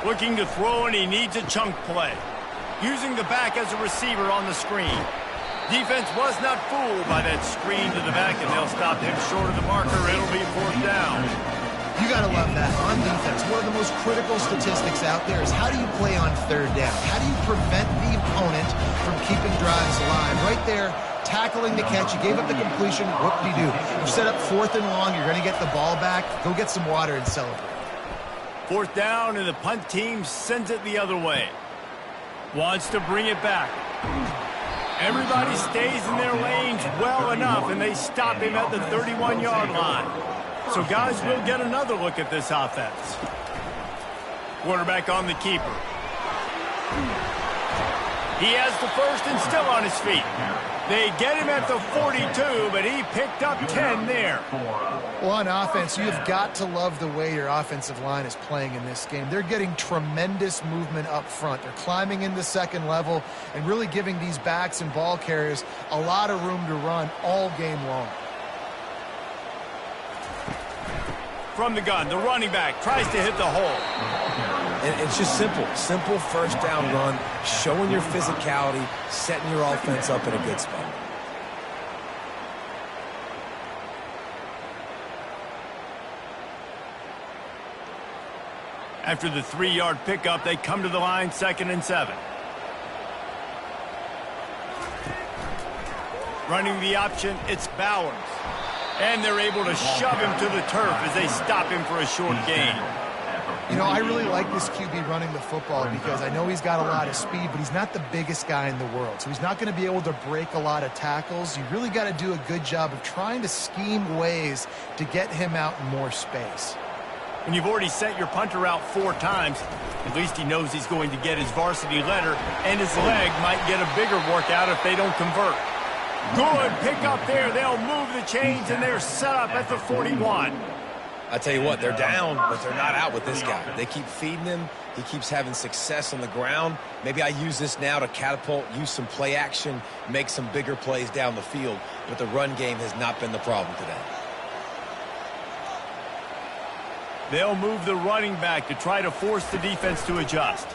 Looking to throw, and he needs a chunk play. Using the back as a receiver on the screen. Defense was not fooled by that screen to the back, and they'll stop him short of the marker. It'll be fourth down. You got to love that. On defense, one of the most critical statistics out there is how do you play on third down? How do you prevent the opponent from keeping drives alive? Right there, tackling the catch. You gave up the completion. What do? You set up fourth and long. You're going to get the ball back. Go get some water and celebrate. Fourth down, and the punt team sends it the other way. Wants to bring it back. Everybody stays in their lanes well enough, and they stop him at the 31-yard line. So guys, we'll get another look at this offense. Quarterback on the keeper. He has the first and still on his feet. They get him at the 42, but he picked up 10 there. Well, on offense, you've got to love the way your offensive line is playing in this game. They're getting tremendous movement up front. They're climbing into second level and really giving these backs and ball carriers a lot of room to run all game long. From the gun, the running back tries to hit the hole. And it's just simple first down run, showing your physicality, setting your offense up in a good spot. After the 3-yard pickup, they come to the line, 2nd and 7. Running the option, it's Bowers. And they're able to shove him to the turf as they stop him for a short gain. You know, I really like this QB running the football because I know he's got a lot of speed, but he's not the biggest guy in the world. So he's not going to be able to break a lot of tackles. You really got to do a good job of trying to scheme ways to get him out in more space. When you've already sent your punter out 4 times, at least he knows he's going to get his varsity letter, and his leg might get a bigger workout if they don't convert. Good pickup there. They'll move the chains, and they're set up at the 41. I tell you what, they're down, but they're not out with this guy. They keep feeding him. He keeps having success on the ground. Maybe I use this now to catapult, use some play action, make some bigger plays down the field, but the run game has not been the problem today. They'll move the running back to try to force the defense to adjust.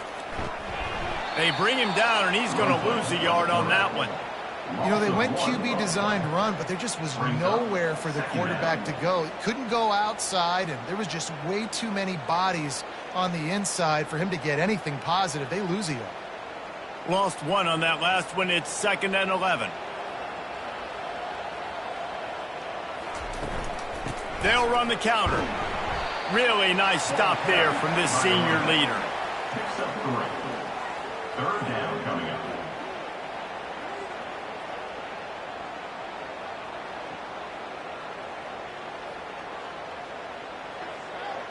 They bring him down, and he's going to lose a yard on that one. You know, they went QB designed run, but there just was nowhere for the quarterback to go. He couldn't go outside, and there was just way too many bodies on the inside for him to get anything positive. They lose a yard. Lost one on that last one. It's 2nd and 11. They'll run the counter. Really nice stop there from this senior leader. Third down coming up.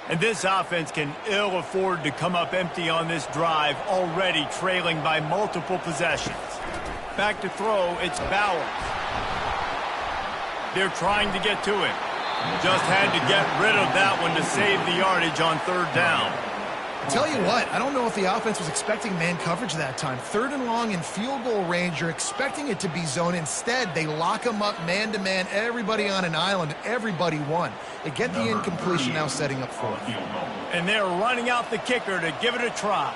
And this offense can ill afford to come up empty on this drive, already trailing by multiple possessions. Back to throw, it's Bowers. They're trying to get to him. Just had to get rid of that one to save the yardage on third down. Tell you what, I don't know if the offense was expecting man coverage that time. Third and long in field goal range, you're expecting it to be zone. Instead, they lock them up man-to-man, everybody on an island, everybody won. They get the incompletion now setting up fourth. And they're running out the kicker to give it a try.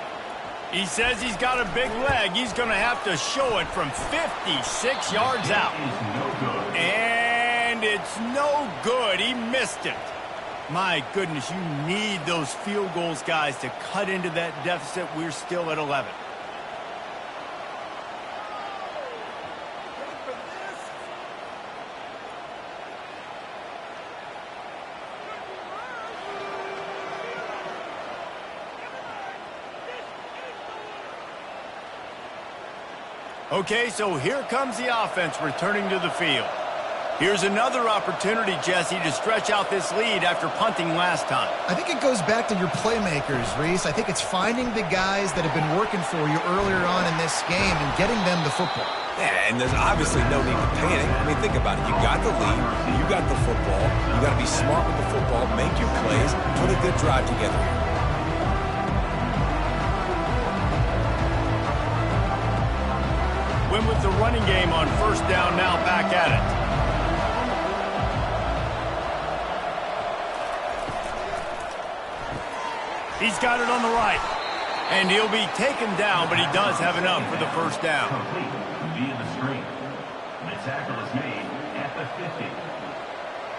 He says he's got a big leg. He's going to have to show it from 56 yards out. And it's no good. He missed it. My goodness, you need those field goals, guys, to cut into that deficit. We're still at 11. Okay, so here comes the offense returning to the field. Here's another opportunity, Jesse, to stretch out this lead after punting last time. I think it goes back to your playmakers, Reese. I think it's finding the guys that have been working for you earlier on in this game and getting them the football. Yeah, and there's obviously no need to panic. I mean, think about it. You got the lead. You got the football. You got to be smart with the football, make your plays, put a good drive together. Win with the running game on first down, now back at it. He's got it on the right. And he'll be taken down, but he does have enough for the first down. Complete via the screen. The tackle is made at the 50.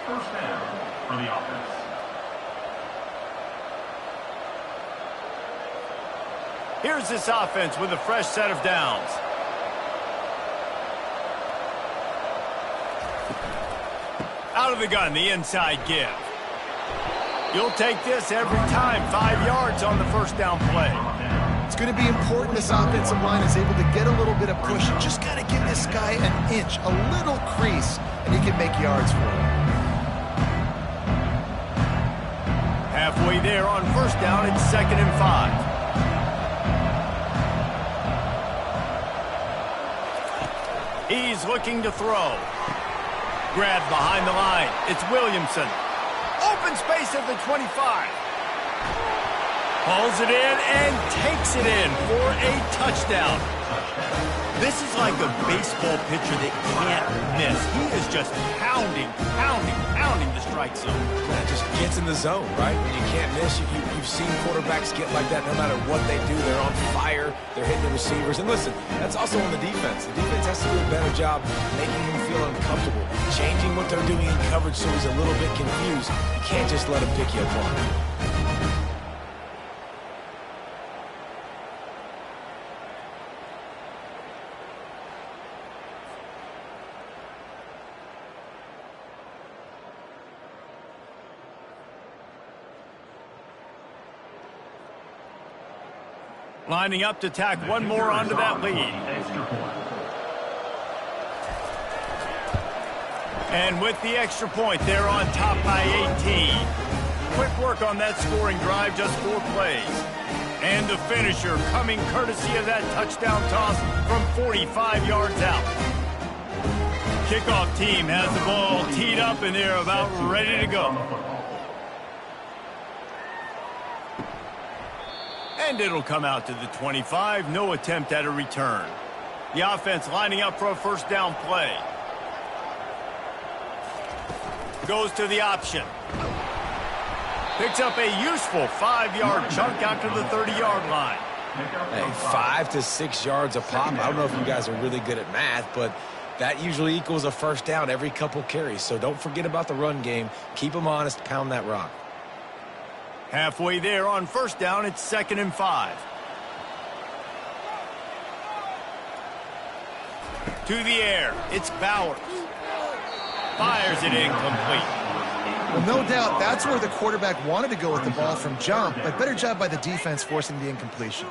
First down for the offense. Here's this offense with a fresh set of downs. Out of the gun, the inside give. You'll take this every time. 5 yards on the first down play. It's going to be important this offensive line is able to get a little bit of push. You just got to give this guy an inch, a little crease, and he can make yards for it. Halfway there on first down, it's 2nd and 5. He's looking to throw. Grabbed behind the line. It's Williamson. Open space at the 25. Hauls it in and takes it in for a touchdown. This is like a baseball pitcher that can't miss. He is just pounding the strike zone. That just gets in the zone, right? When you can't miss, you've seen quarterbacks get like that no matter what they do. They're on fire. They're hitting the receivers. And listen, that's also on the defense. The defense has to do a better job making him feel uncomfortable, changing what they're doing in coverage so he's a little bit confused. You can't just let him pick you apart. Lining up to tack one more onto that lead. And with the extra point, they're on top by 18. Quick work on that scoring drive, just 4 plays. And the finisher coming courtesy of that touchdown toss from 45 yards out. Kickoff team has the ball teed up and they're about ready to go. And it'll come out to the 25. No attempt at a return. The offense lining up for a first down play. Goes to the option. Picks up a useful 5-yard chunk out to the 30-yard line. Hey, 5 to 6 yards a pop. I don't know if you guys are really good at math, but that usually equals a first down every couple carries. So don't forget about the run game. Keep them honest. Pound that rock. Halfway there on first down, it's 2nd and 5. To the air, it's Bowers. Fires it incomplete. Well, no doubt that's where the quarterback wanted to go with the ball from jump, but better job by the defense forcing the incompletion.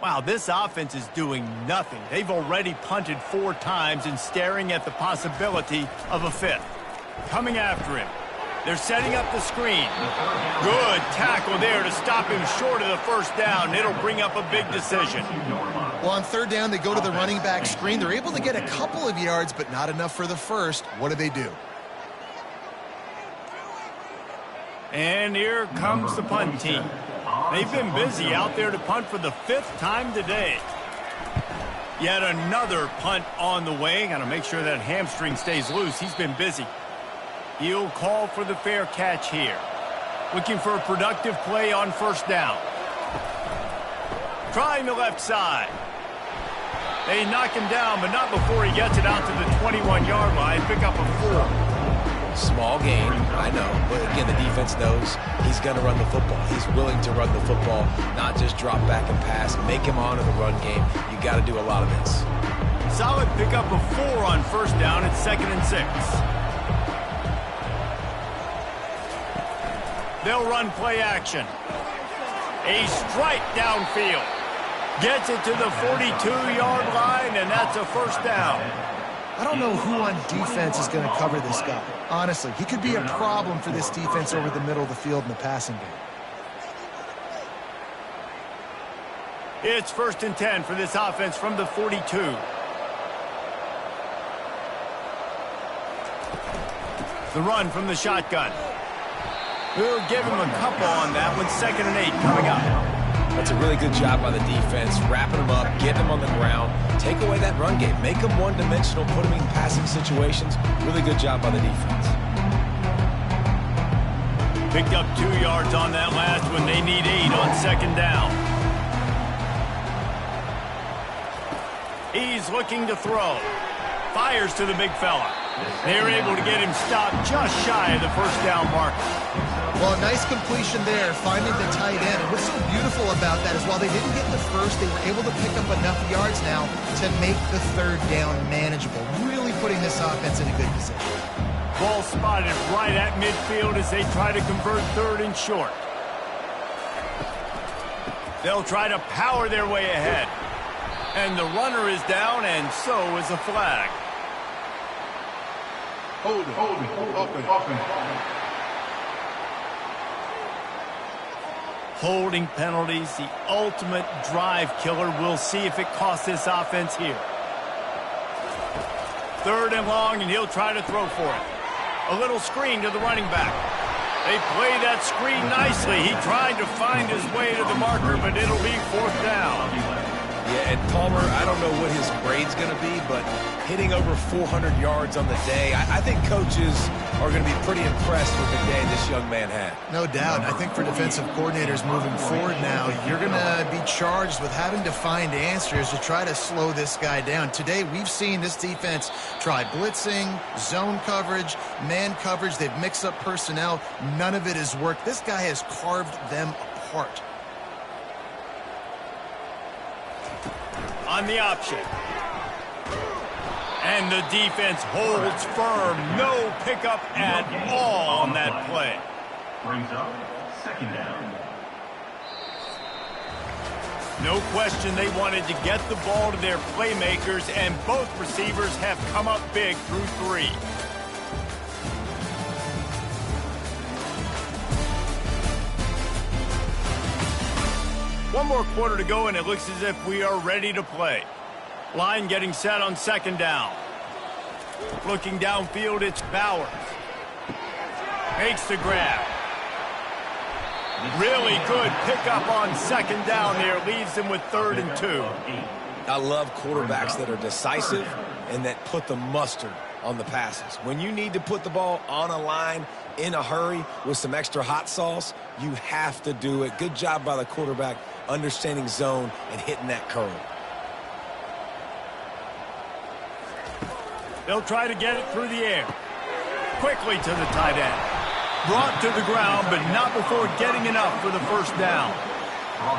Wow, this offense is doing nothing. They've already punted 4 times and staring at the possibility of a 5th. Coming after him. They're setting up the screen. Good tackle there to stop him short of the first down. It'll bring up a big decision. Well, on 3rd down, they go to the running back screen. They're able to get a couple of yards, but not enough for the first. What do? And here comes the punt team. They've been busy out there to punt for the 5th time today. Yet another punt on the way. Got to make sure that hamstring stays loose. He's been busy. He'll call for the fair catch here. Looking for a productive play on 1st down. Trying the left side. They knock him down, but not before he gets it out to the 21-yard line. Pick up a 4. Small gain, I know. But again, the defense knows he's going to run the football. He's willing to run the football, not just drop back and pass. Make him honor the run game. You got to do a lot of this. Solid pick up a 4 on 1st down. It's 2nd and 6. They'll run play action. A strike downfield. Gets it to the 42-yard line, and that's a 1st down. I don't know who on defense is going to cover this guy. Honestly, he could be a problem for this defense over the middle of the field in the passing game. It's 1st and 10 for this offense from the 42. The run from the shotgun. We'll give him a couple on that one. 2nd and 8 coming up. That's a really good job by the defense, wrapping them up, getting them on the ground. Take away that run game. Make them one-dimensional, put them in passing situations. Really good job by the defense. Picked up 2 yards on that last one. They need 8 on 2nd down. He's looking to throw. Fires to the big fella. They're able to get him stopped just shy of the 1st down marker. Well, a nice completion there, finding the tight end. And what's so beautiful about that is while they didn't get the first, they were able to pick up enough yards now to make the 3rd down manageable, really putting this offense in a good position. Ball spotted right at midfield as they try to convert 3rd and short. They'll try to power their way ahead. And the runner is down, and so is a flag. Holding. Holding penalties, the ultimate drive killer. We'll see if it costs this offense here. 3rd and long, and he'll try to throw for it. A little screen to the running back. They play that screen nicely. He tried to find his way to the marker, but it'll be 4th down. Yeah, and Palmer, I don't know what his grade's going to be, but hitting over 400 yards on the day, I think coaches are going to be pretty impressed with the day this young man had. No doubt. I think for defensive coordinators moving forward now, you're going to be charged with having to find answers to try to slow this guy down. Today, we've seen this defense try blitzing, zone coverage, man coverage. They've mixed up personnel. None of it has worked. This guy has carved them apart. On the option. And the defense holds firm. No pickup at all on that play. Brings up 2nd down. No question they wanted to get the ball to their playmakers, and both receivers have come up big through 3. One more quarter to go, and it looks as if we are ready to play. Line getting set on 2nd down. Looking downfield, it's Bowers. Makes the grab. Really good pickup on 2nd down there. Leaves them with 3rd and 2. I love quarterbacks that are decisive and that put the mustard on the passes. When you need to put the ball on a line in a hurry with some extra hot sauce, you have to do it. Good job by the quarterback understanding zone and hitting that curl. They'll try to get it through the air. Quickly to the tight end. Brought to the ground, but not before getting enough for the 1st down.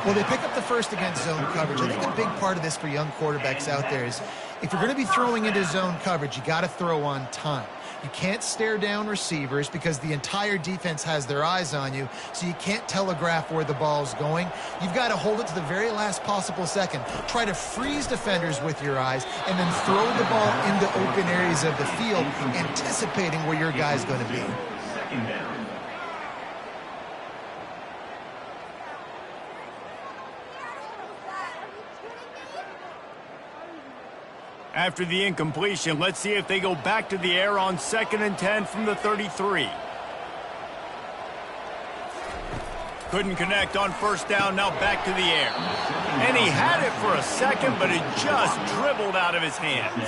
Well, they pick up the first against zone coverage. I think a big part of this for young quarterbacks out there is if you're going to be throwing into zone coverage, you got to throw on time. You can't stare down receivers because the entire defense has their eyes on you, so you can't telegraph where the ball is going. You've got to hold it to the very last possible second. Try to freeze defenders with your eyes and then throw the ball into open areas of the field, anticipating where your guy's going to be. Second down. After the incompletion, let's see if they go back to the air on 2nd and 10 from the 33. Couldn't connect on 1st down, now back to the air. And he had it for a second, but it just dribbled out of his hands.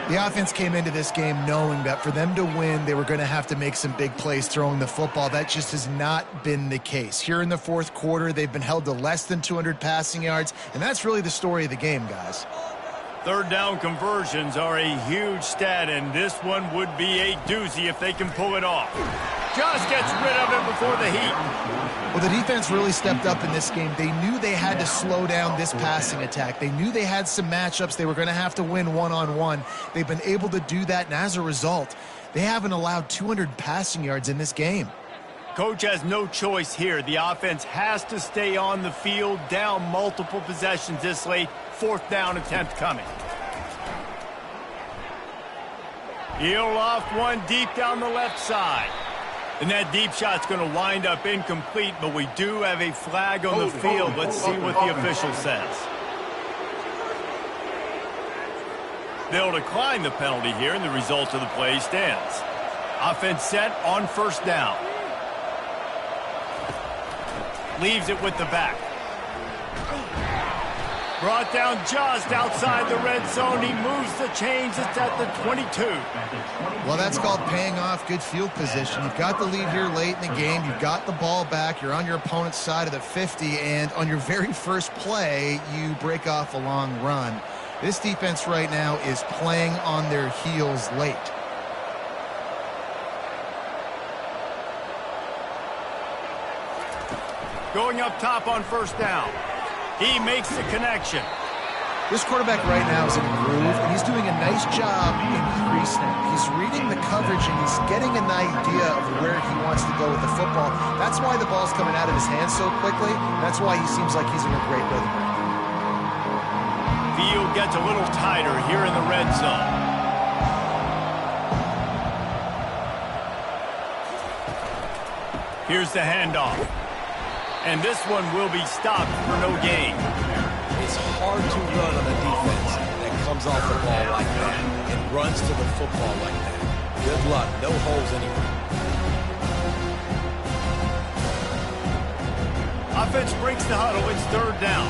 The offense came into this game knowing that for them to win, they were going to have to make some big plays throwing the football. That just has not been the case. Here in the 4th quarter, they've been held to less than 200 passing yards, and that's really the story of the game, guys. 3rd down conversions are a huge stat, and this one would be a doozy if they can pull it off. Just gets rid of it before the heat. Well, the defense really stepped up in this game. They knew they had to slow down this passing attack. They knew they had some matchups they were going to have to win one-on-one. They've been able to do that, and as a result, they haven't allowed 200 passing yards in this game. Coach has no choice here. The offense has to stay on the field, down multiple possessions this late. 4th down attempt coming. He'll off one deep down the left side. And that deep shot's going to wind up incomplete, but we do have a flag on the field. Let's see what the official says. They'll decline the penalty here, and the result of the play stands. Offense set on 1st down. Leaves it with the back. Brought down just outside the red zone. He moves the chains. It's at the 22. Well, that's called paying off good field position. You've got the lead here late in the game. You've got the ball back. You're on your opponent's side of the 50, and on your very first play, you break off a long run. This defense right now is playing on their heels late. Going up top on 1st down. He makes the connection. This quarterback right now is in a groove, and he's doing a nice job in pre-snap. He's reading the coverage, and he's getting an idea of where he wants to go with the football. That's why the ball's coming out of his hands so quickly. That's why he seems like he's in a great rhythm right now. Field gets a little tighter here in the red zone. Here's the handoff. And this one will be stopped for no gain. It's hard to run on a defense that comes off the ball like that and runs to the football like that. Good luck. No holes anywhere. Offense breaks the huddle. It's 3rd down.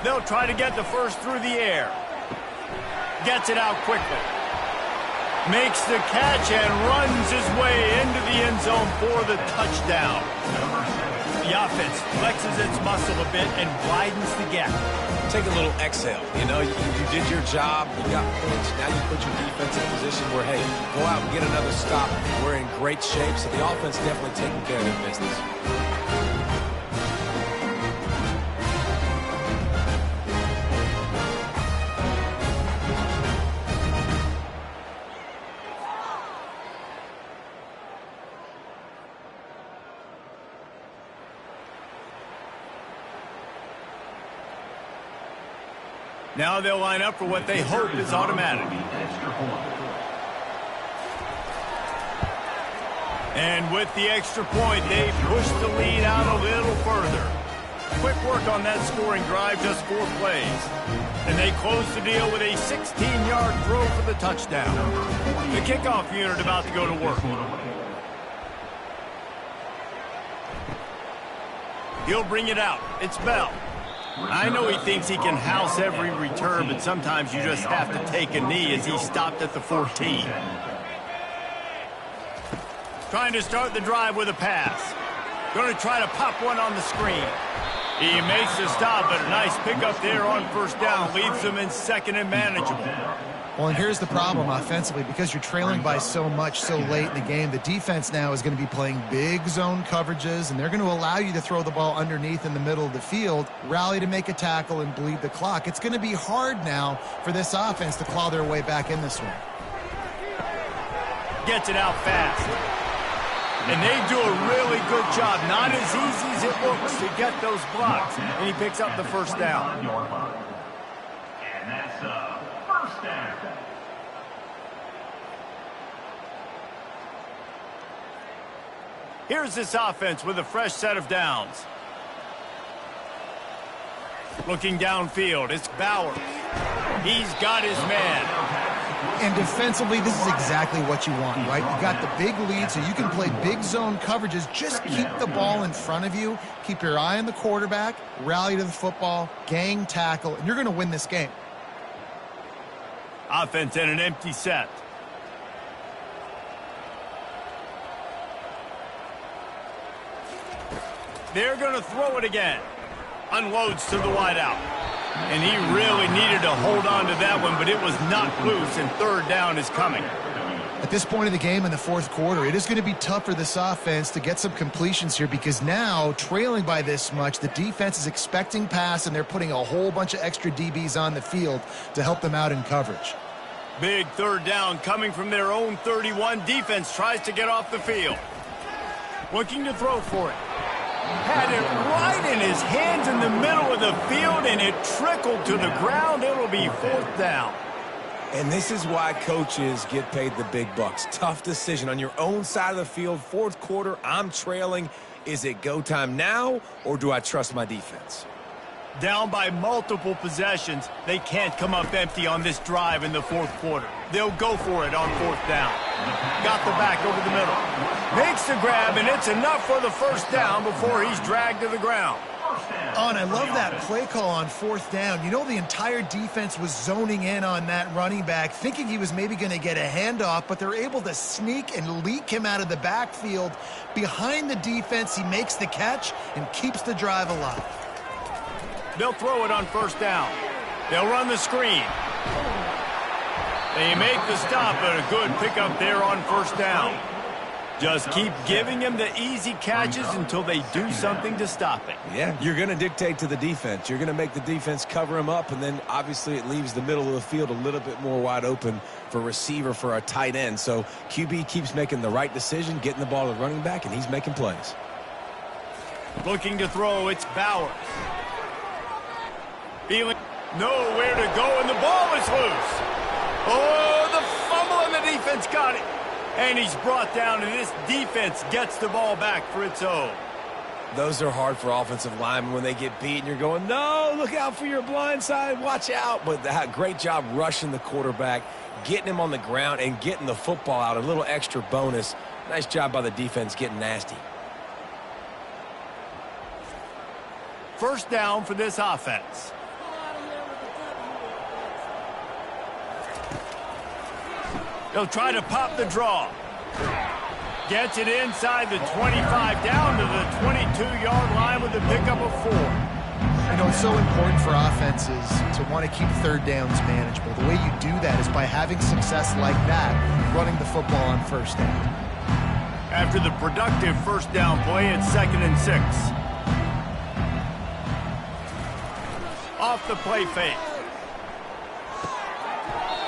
They'll try to get the first through the air. Gets it out quickly. Makes the catch and runs his way into the end zone for the touchdown. The offense flexes its muscle a bit and widens the gap. Take a little exhale. You know, you did your job. You got points. Now you put your defense in a position where, hey, go out and get another stop. We're in great shape, so the offense definitely taking care of their business. Now they'll line up for what they hope is automatic. And with the extra point, they push the lead out a little further. Quick work on that scoring drive, just 4 plays. And they close the deal with a 16-yard throw for the touchdown. The kickoff unit about to go to work. He'll bring it out. It's Bell. I know he thinks he can house every return, but sometimes you just have to take a knee as he stopped at the 14. Trying to start the drive with a pass. Going to try to pop one on the screen. He makes the stop, but a nice pickup there on first down. Leaves them in second and manageable. Well, and here's the problem offensively. Because you're trailing by so much so late in the game, the defense now is going to be playing big zone coverages, and they're going to allow you to throw the ball underneath in the middle of the field, rally to make a tackle, and bleed the clock. It's going to be hard now for this offense to claw their way back in this one. Gets it out fast. And they do a really good job. Not as easy as it looks to get those blocks. And he picks up the first down. And that's a first down. Here's this offense with a fresh set of downs. Looking downfield, it's Bauer. He's got his man. And defensively, this is exactly what you want, right? You got the big lead, so you can play big zone coverages. Just keep the ball in front of you. Keep your eye on the quarterback, rally to the football, gang tackle, and you're going to win this game. Offense in an empty set. They're going to throw it again. Unloads to the wideout. And he really needed to hold on to that one, but it was not loose, and third down is coming. At this point of the game in the fourth quarter, it is going to be tough for this offense to get some completions here because now, trailing by this much, the defense is expecting pass, and they're putting a whole bunch of extra DBs on the field to help them out in coverage. Big third down coming from their own 31. Defense tries to get off the field. Looking to throw for it. Had it right in his hands in the middle of the field, and it trickled to the ground. It'll be fourth down. And this is why coaches get paid the big bucks. Tough decision on your own side of the field. Fourth quarter, I'm trailing. Is it go time now, or do I trust my defense? Down by multiple possessions, they can't come up empty on this drive in the fourth quarter. They'll go for it on fourth down. Got the back over the middle. Makes the grab, and it's enough for the first down before he's dragged to the ground. Oh, and I love that play call on fourth down. You know, the entire defense was zoning in on that running back, thinking he was maybe going to get a handoff, but they're able to sneak and leak him out of the backfield. Behind the defense, he makes the catch and keeps the drive alive. They'll throw it on first down. They'll run the screen. They make the stop, but a good pickup there on first down. Just keep giving him the easy catches until they do something to stop it. Yeah, you're going to dictate to the defense. You're going to make the defense cover him up, and then obviously it leaves the middle of the field a little bit more wide open for receiver, for a tight end. So QB keeps making the right decision, getting the ball to the running back, and he's making plays. Looking to throw, it's Bauer. Feeling nowhere to go, and the ball is loose. Oh, the fumble, and the defense got it. And he's brought down, and this defense gets the ball back for its own. Those are hard for offensive linemen when they get beat, and you're going, no, look out for your blind side, watch out. But that great job rushing the quarterback, getting him on the ground, and getting the football out, a little extra bonus. Nice job by the defense getting nasty. First down for this offense. They'll try to pop the draw. Gets it inside the 25, down to the 22-yard line with a pickup of 4. You know, it's so important for offenses to want to keep third downs manageable. The way you do that is by having success like that, running the football on first down. After the productive first down play, it's 2nd and 6. Off the play fake.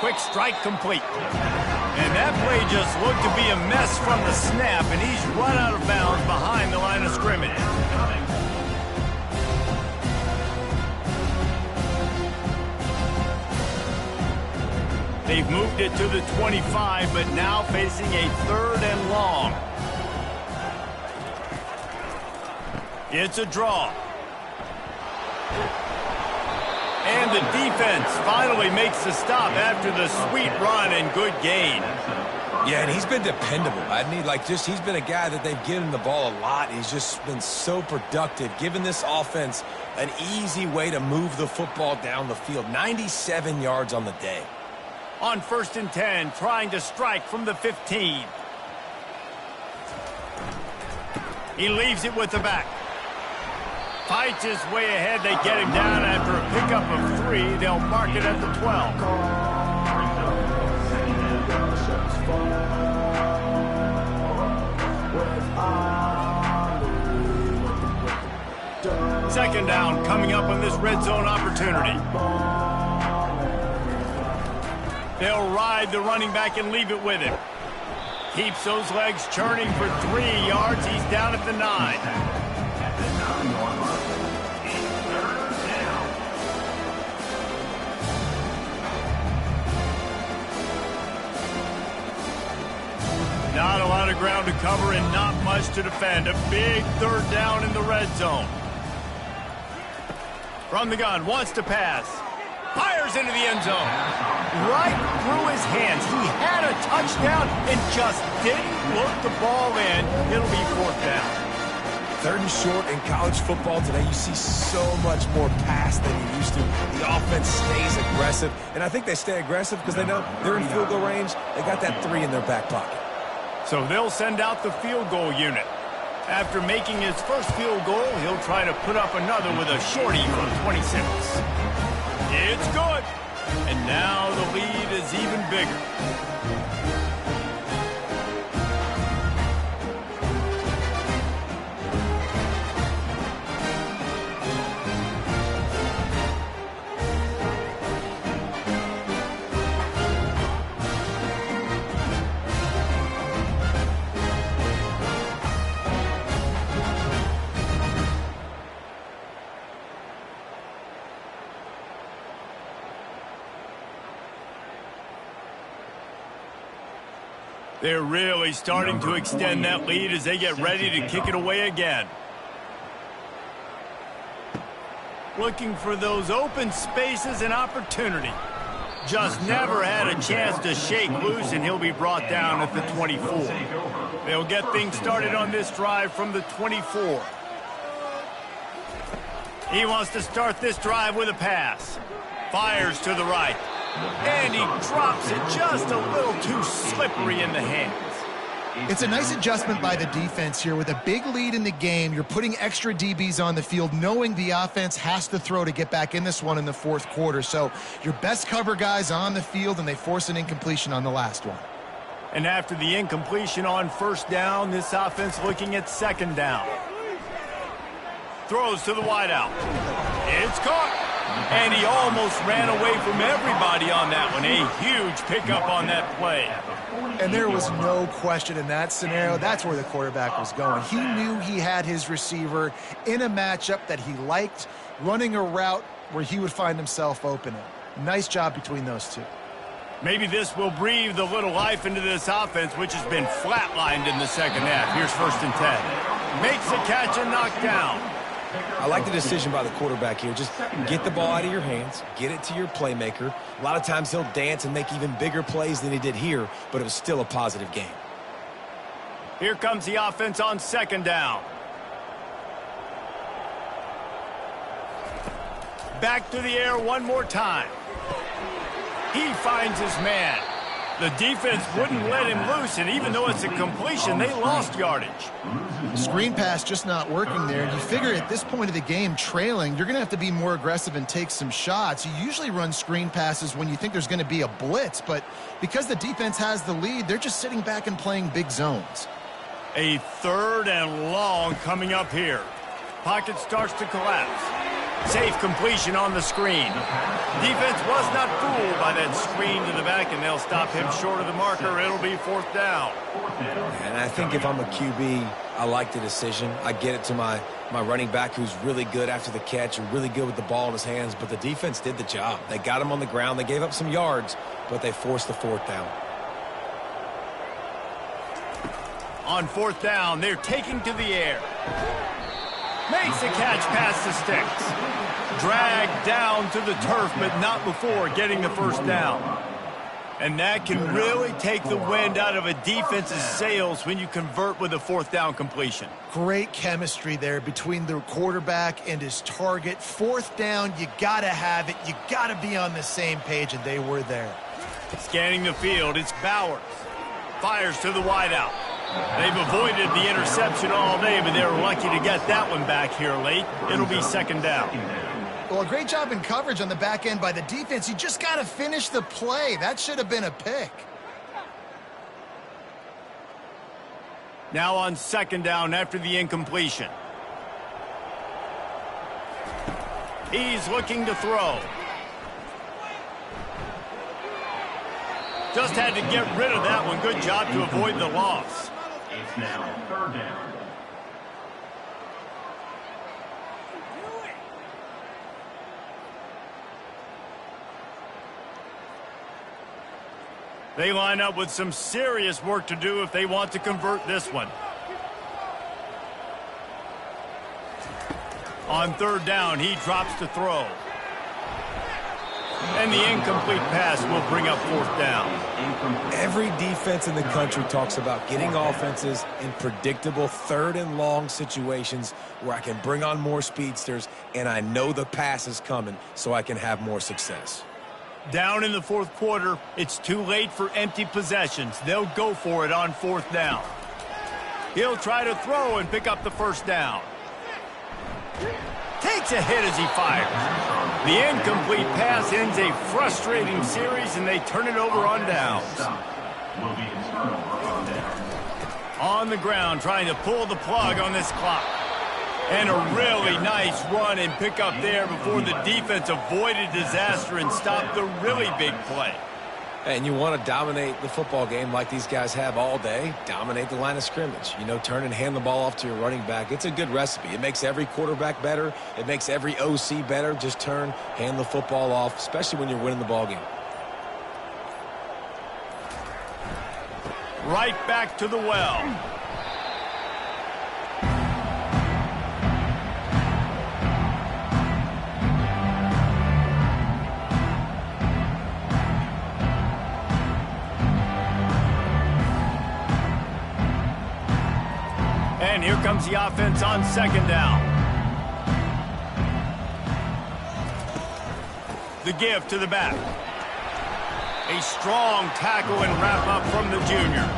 Quick strike complete. And that play just looked to be a mess from the snap, and he's run out of bounds behind the line of scrimmage. They've moved it to the 25, but now facing a 3rd and long. It's a draw. And the defense finally makes the stop after the sweet run and good gain. Yeah, and he's been dependable. He's been a guy that they've given the ball a lot. He's just been so productive, giving this offense an easy way to move the football down the field. 97 yards on the day. On 1st and 10, trying to strike from the 15. He leaves it with the back. Fights his way ahead. They get him down after a pickup of 3. They'll mark it at the 12. Second down coming up on this red zone opportunity. They'll ride the running back and leave it with him. Keeps those legs churning for 3 yards. He's down at the 9. Not a lot of ground to cover and not much to defend. A big third down in the red zone. From the gun, wants to pass. Fires into the end zone. Right through his hands. He had a touchdown and just didn't look the ball in. It'll be 4th down. 3rd and short in college football today. You see so much more pass than you used to. The offense stays aggressive, and I think they stay aggressive because they know they're in field goal range. They got that 3 in their back pocket. So they'll send out the field goal unit. After making his first field goal, he'll try to put up another with a shorty from 26. It's good. And now the lead is even bigger. They're really starting to extend that lead as they get ready to kick it away again. Looking for those open spaces and opportunity. Just never had a chance to shake loose, and he'll be brought down at the 24. They'll get things started on this drive from the 24. He wants to start this drive with a pass. Fires to the right. And he drops it just a little too slippery in the hands. It's a nice adjustment by the defense here. With a big lead in the game, you're putting extra DBs on the field, knowing the offense has to throw to get back in this one in the 4th quarter. So your best cover guys on the field, and they force an incompletion on the last one. And after the incompletion on 1st down, this offense looking at 2nd down. Throws to the wideout. It's caught. And he almost ran away from everybody on that one. A huge pickup on that play. And there was no question in that scenario. That's where the quarterback was going. He knew he had his receiver in a matchup that he liked, running a route where he would find himself open. Nice job between those two. Maybe this will breathe a little life into this offense, which has been flatlined in the 2nd half. Here's 1st and 10. Makes the catch and knocked down. I like the decision by the quarterback here. Just get the ball out of your hands, get it to your playmaker. A lot of times he'll dance and make even bigger plays than he did here, but it was still a positive game. Here comes the offense on 2nd down. Back to the air one more time. He finds his man. The defense wouldn't let him loose, and even though it's a completion, they lost yardage. Screen pass just not working there. You figure at this point of the game, trailing, you're going to have to be more aggressive and take some shots. You usually run screen passes when you think there's going to be a blitz, but because the defense has the lead, they're just sitting back and playing big zones. A 3rd and long coming up here. Pocket starts to collapse. Safe completion on the screen. Defense was not fooled by that screen to the back, and they'll stop him short of the marker. It'll be 4th down. And I think if I'm a QB, I like the decision. I get it to my running back, who's really good after the catch and really good with the ball in his hands, but the defense did the job. They got him on the ground. They gave up some yards, but they forced the 4th down. On 4th down, they're taking to the air. Makes the catch past the sticks. Dragged down to the turf, but not before getting the 1st down. And that can really take the wind out of a defense's sails when you convert with a 4th down completion. Great chemistry there between the quarterback and his target. 4th down, you got to have it. You got to be on the same page, and they were there. Scanning the field, it's Bowers. Fires to the wideout. They've avoided the interception all day, but they're lucky to get that one back here late. It'll be second down. Well, a great job in coverage on the back end by the defense. You just got to finish the play. That should have been a pick. Now on second down after the incompletion. He's looking to throw. Just had to get rid of that one. Good job to avoid the loss. It's now third down. They line up with some serious work to do if they want to convert this one. On third down, he drops to throw. And the incomplete pass will bring up fourth down. Every defense in the country talks about getting offenses in predictable third and long situations where I can bring on more speedsters and I know the pass is coming so I can have more success. Down in the fourth quarter, it's too late for empty possessions. They'll go for it on fourth down. He'll try to throw and pick up the first down. Takes a hit as he fires. The incomplete pass ends a frustrating series, and they turn it over on downs. On the ground, trying to pull the plug on this clock. And a really nice run and pick up there before the defense avoided disaster and stopped the really big play. And you want to dominate the football game like these guys have all day. Dominate the line of scrimmage. You know, turn and hand the ball off to your running back. It's a good recipe. It makes every quarterback better. It makes every OC better. Just turn, hand the football off, especially when you're winning the ball game. Right back to the well. And here comes the offense on second down. The give to the back. A strong tackle and wrap up from the junior.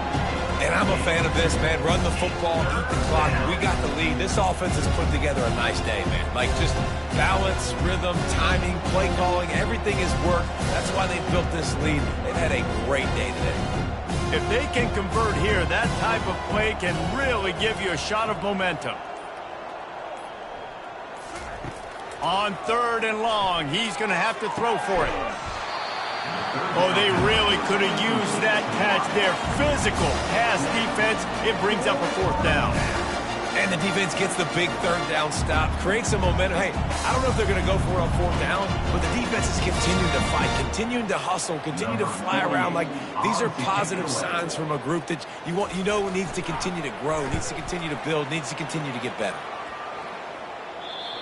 And I'm a fan of this, man. Run the football, eat the clock. We got the lead. This offense has put together a nice day, man. Like just balance, rhythm, timing, play calling, everything has worked. That's why they built this lead. They've had a great day today. If they can convert here, that type of play can really give you a shot of momentum. On third and long, he's going to have to throw for it. Oh, they really could have used that catch there. Physical pass defense. It brings up a fourth down. And the defense gets the big third down stop, creates some momentum. Hey, I don't know if they're going to go for it on fourth down, but the defense is continuing to fight, continuing to hustle, continue to fly around. Like, these are positive signs from a group that you know needs to continue to grow, needs to continue to build, needs to continue to get better.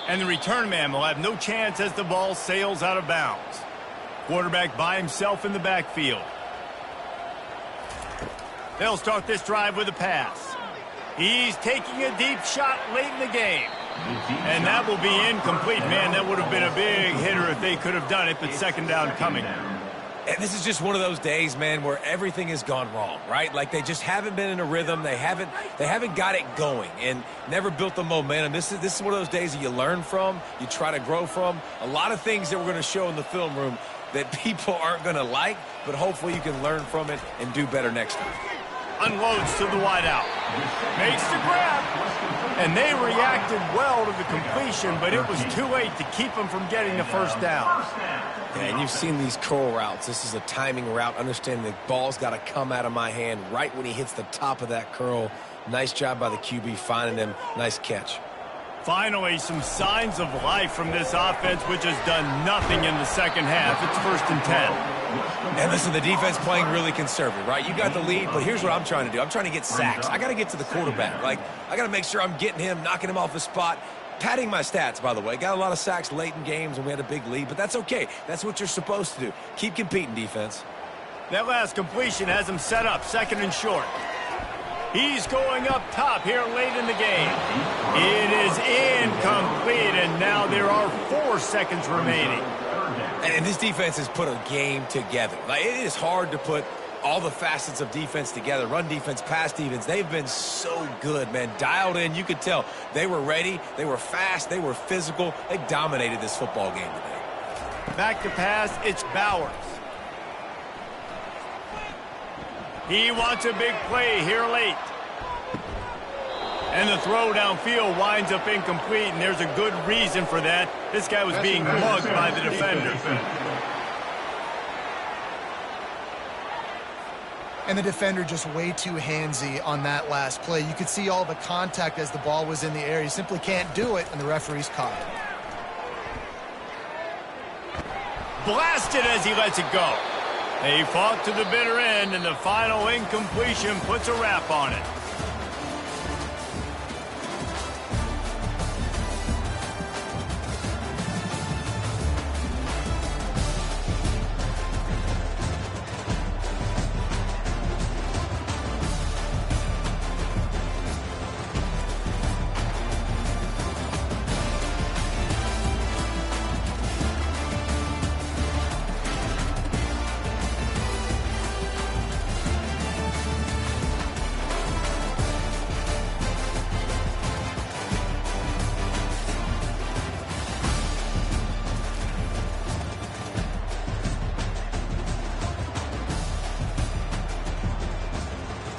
And the return man will have no chance as the ball sails out of bounds. Quarterback by himself in the backfield. They'll start this drive with a pass. He's taking a deep shot late in the game. And that will be incomplete. Man, that would have been a big hitter if they could have done it, but second down coming. And this is just one of those days, man, where everything has gone wrong, right? Like they just haven't been in a rhythm. They haven't got it going and never built the momentum. This is one of those days that you learn from, you try to grow from. A lot of things that we're going to show in the film room that people aren't going to like, but hopefully you can learn from it and do better next time. Unloads to the wideout. Makes the grab. And they reacted well to the completion, but it was too late to keep them from getting the first down. Yeah, and you've seen these curl routes. This is a timing route. Understanding the ball's got to come out of my hand right when he hits the top of that curl. Nice job by the QB finding him. Nice catch. Finally, some signs of life from this offense, which has done nothing in the second half. It's 1st and 10. And listen, the defense playing really conservative, right? You got the lead, but here's what I'm trying to do. I'm trying to get sacks. I got to get to the quarterback. Like, I got to make sure I'm getting him, knocking him off the spot. Padding my stats, by the way. Got a lot of sacks late in games when we had a big lead, but that's okay. That's what you're supposed to do. Keep competing, defense. That last completion has him set up 2nd and short. He's going up top here late in the game. It is incomplete, and now there are 4 seconds remaining. And this defense has put a game together. Like, it is hard to put all the facets of defense together, run defense, pass defense. They've been so good, man. Dialed in. You could tell they were ready. They were fast. They were physical. They dominated this football game today. Back to pass, it's Bowers. He wants a big play here late. And the throw downfield winds up incomplete, and there's a good reason for that. This guy was being mugged by the defender. And the defender just way too handsy on that last play. You could see all the contact as the ball was in the air. He simply can't do it, and the referee's caught it. Blasted as he lets it go. He fought to the bitter end, and the final incompletion puts a wrap on it.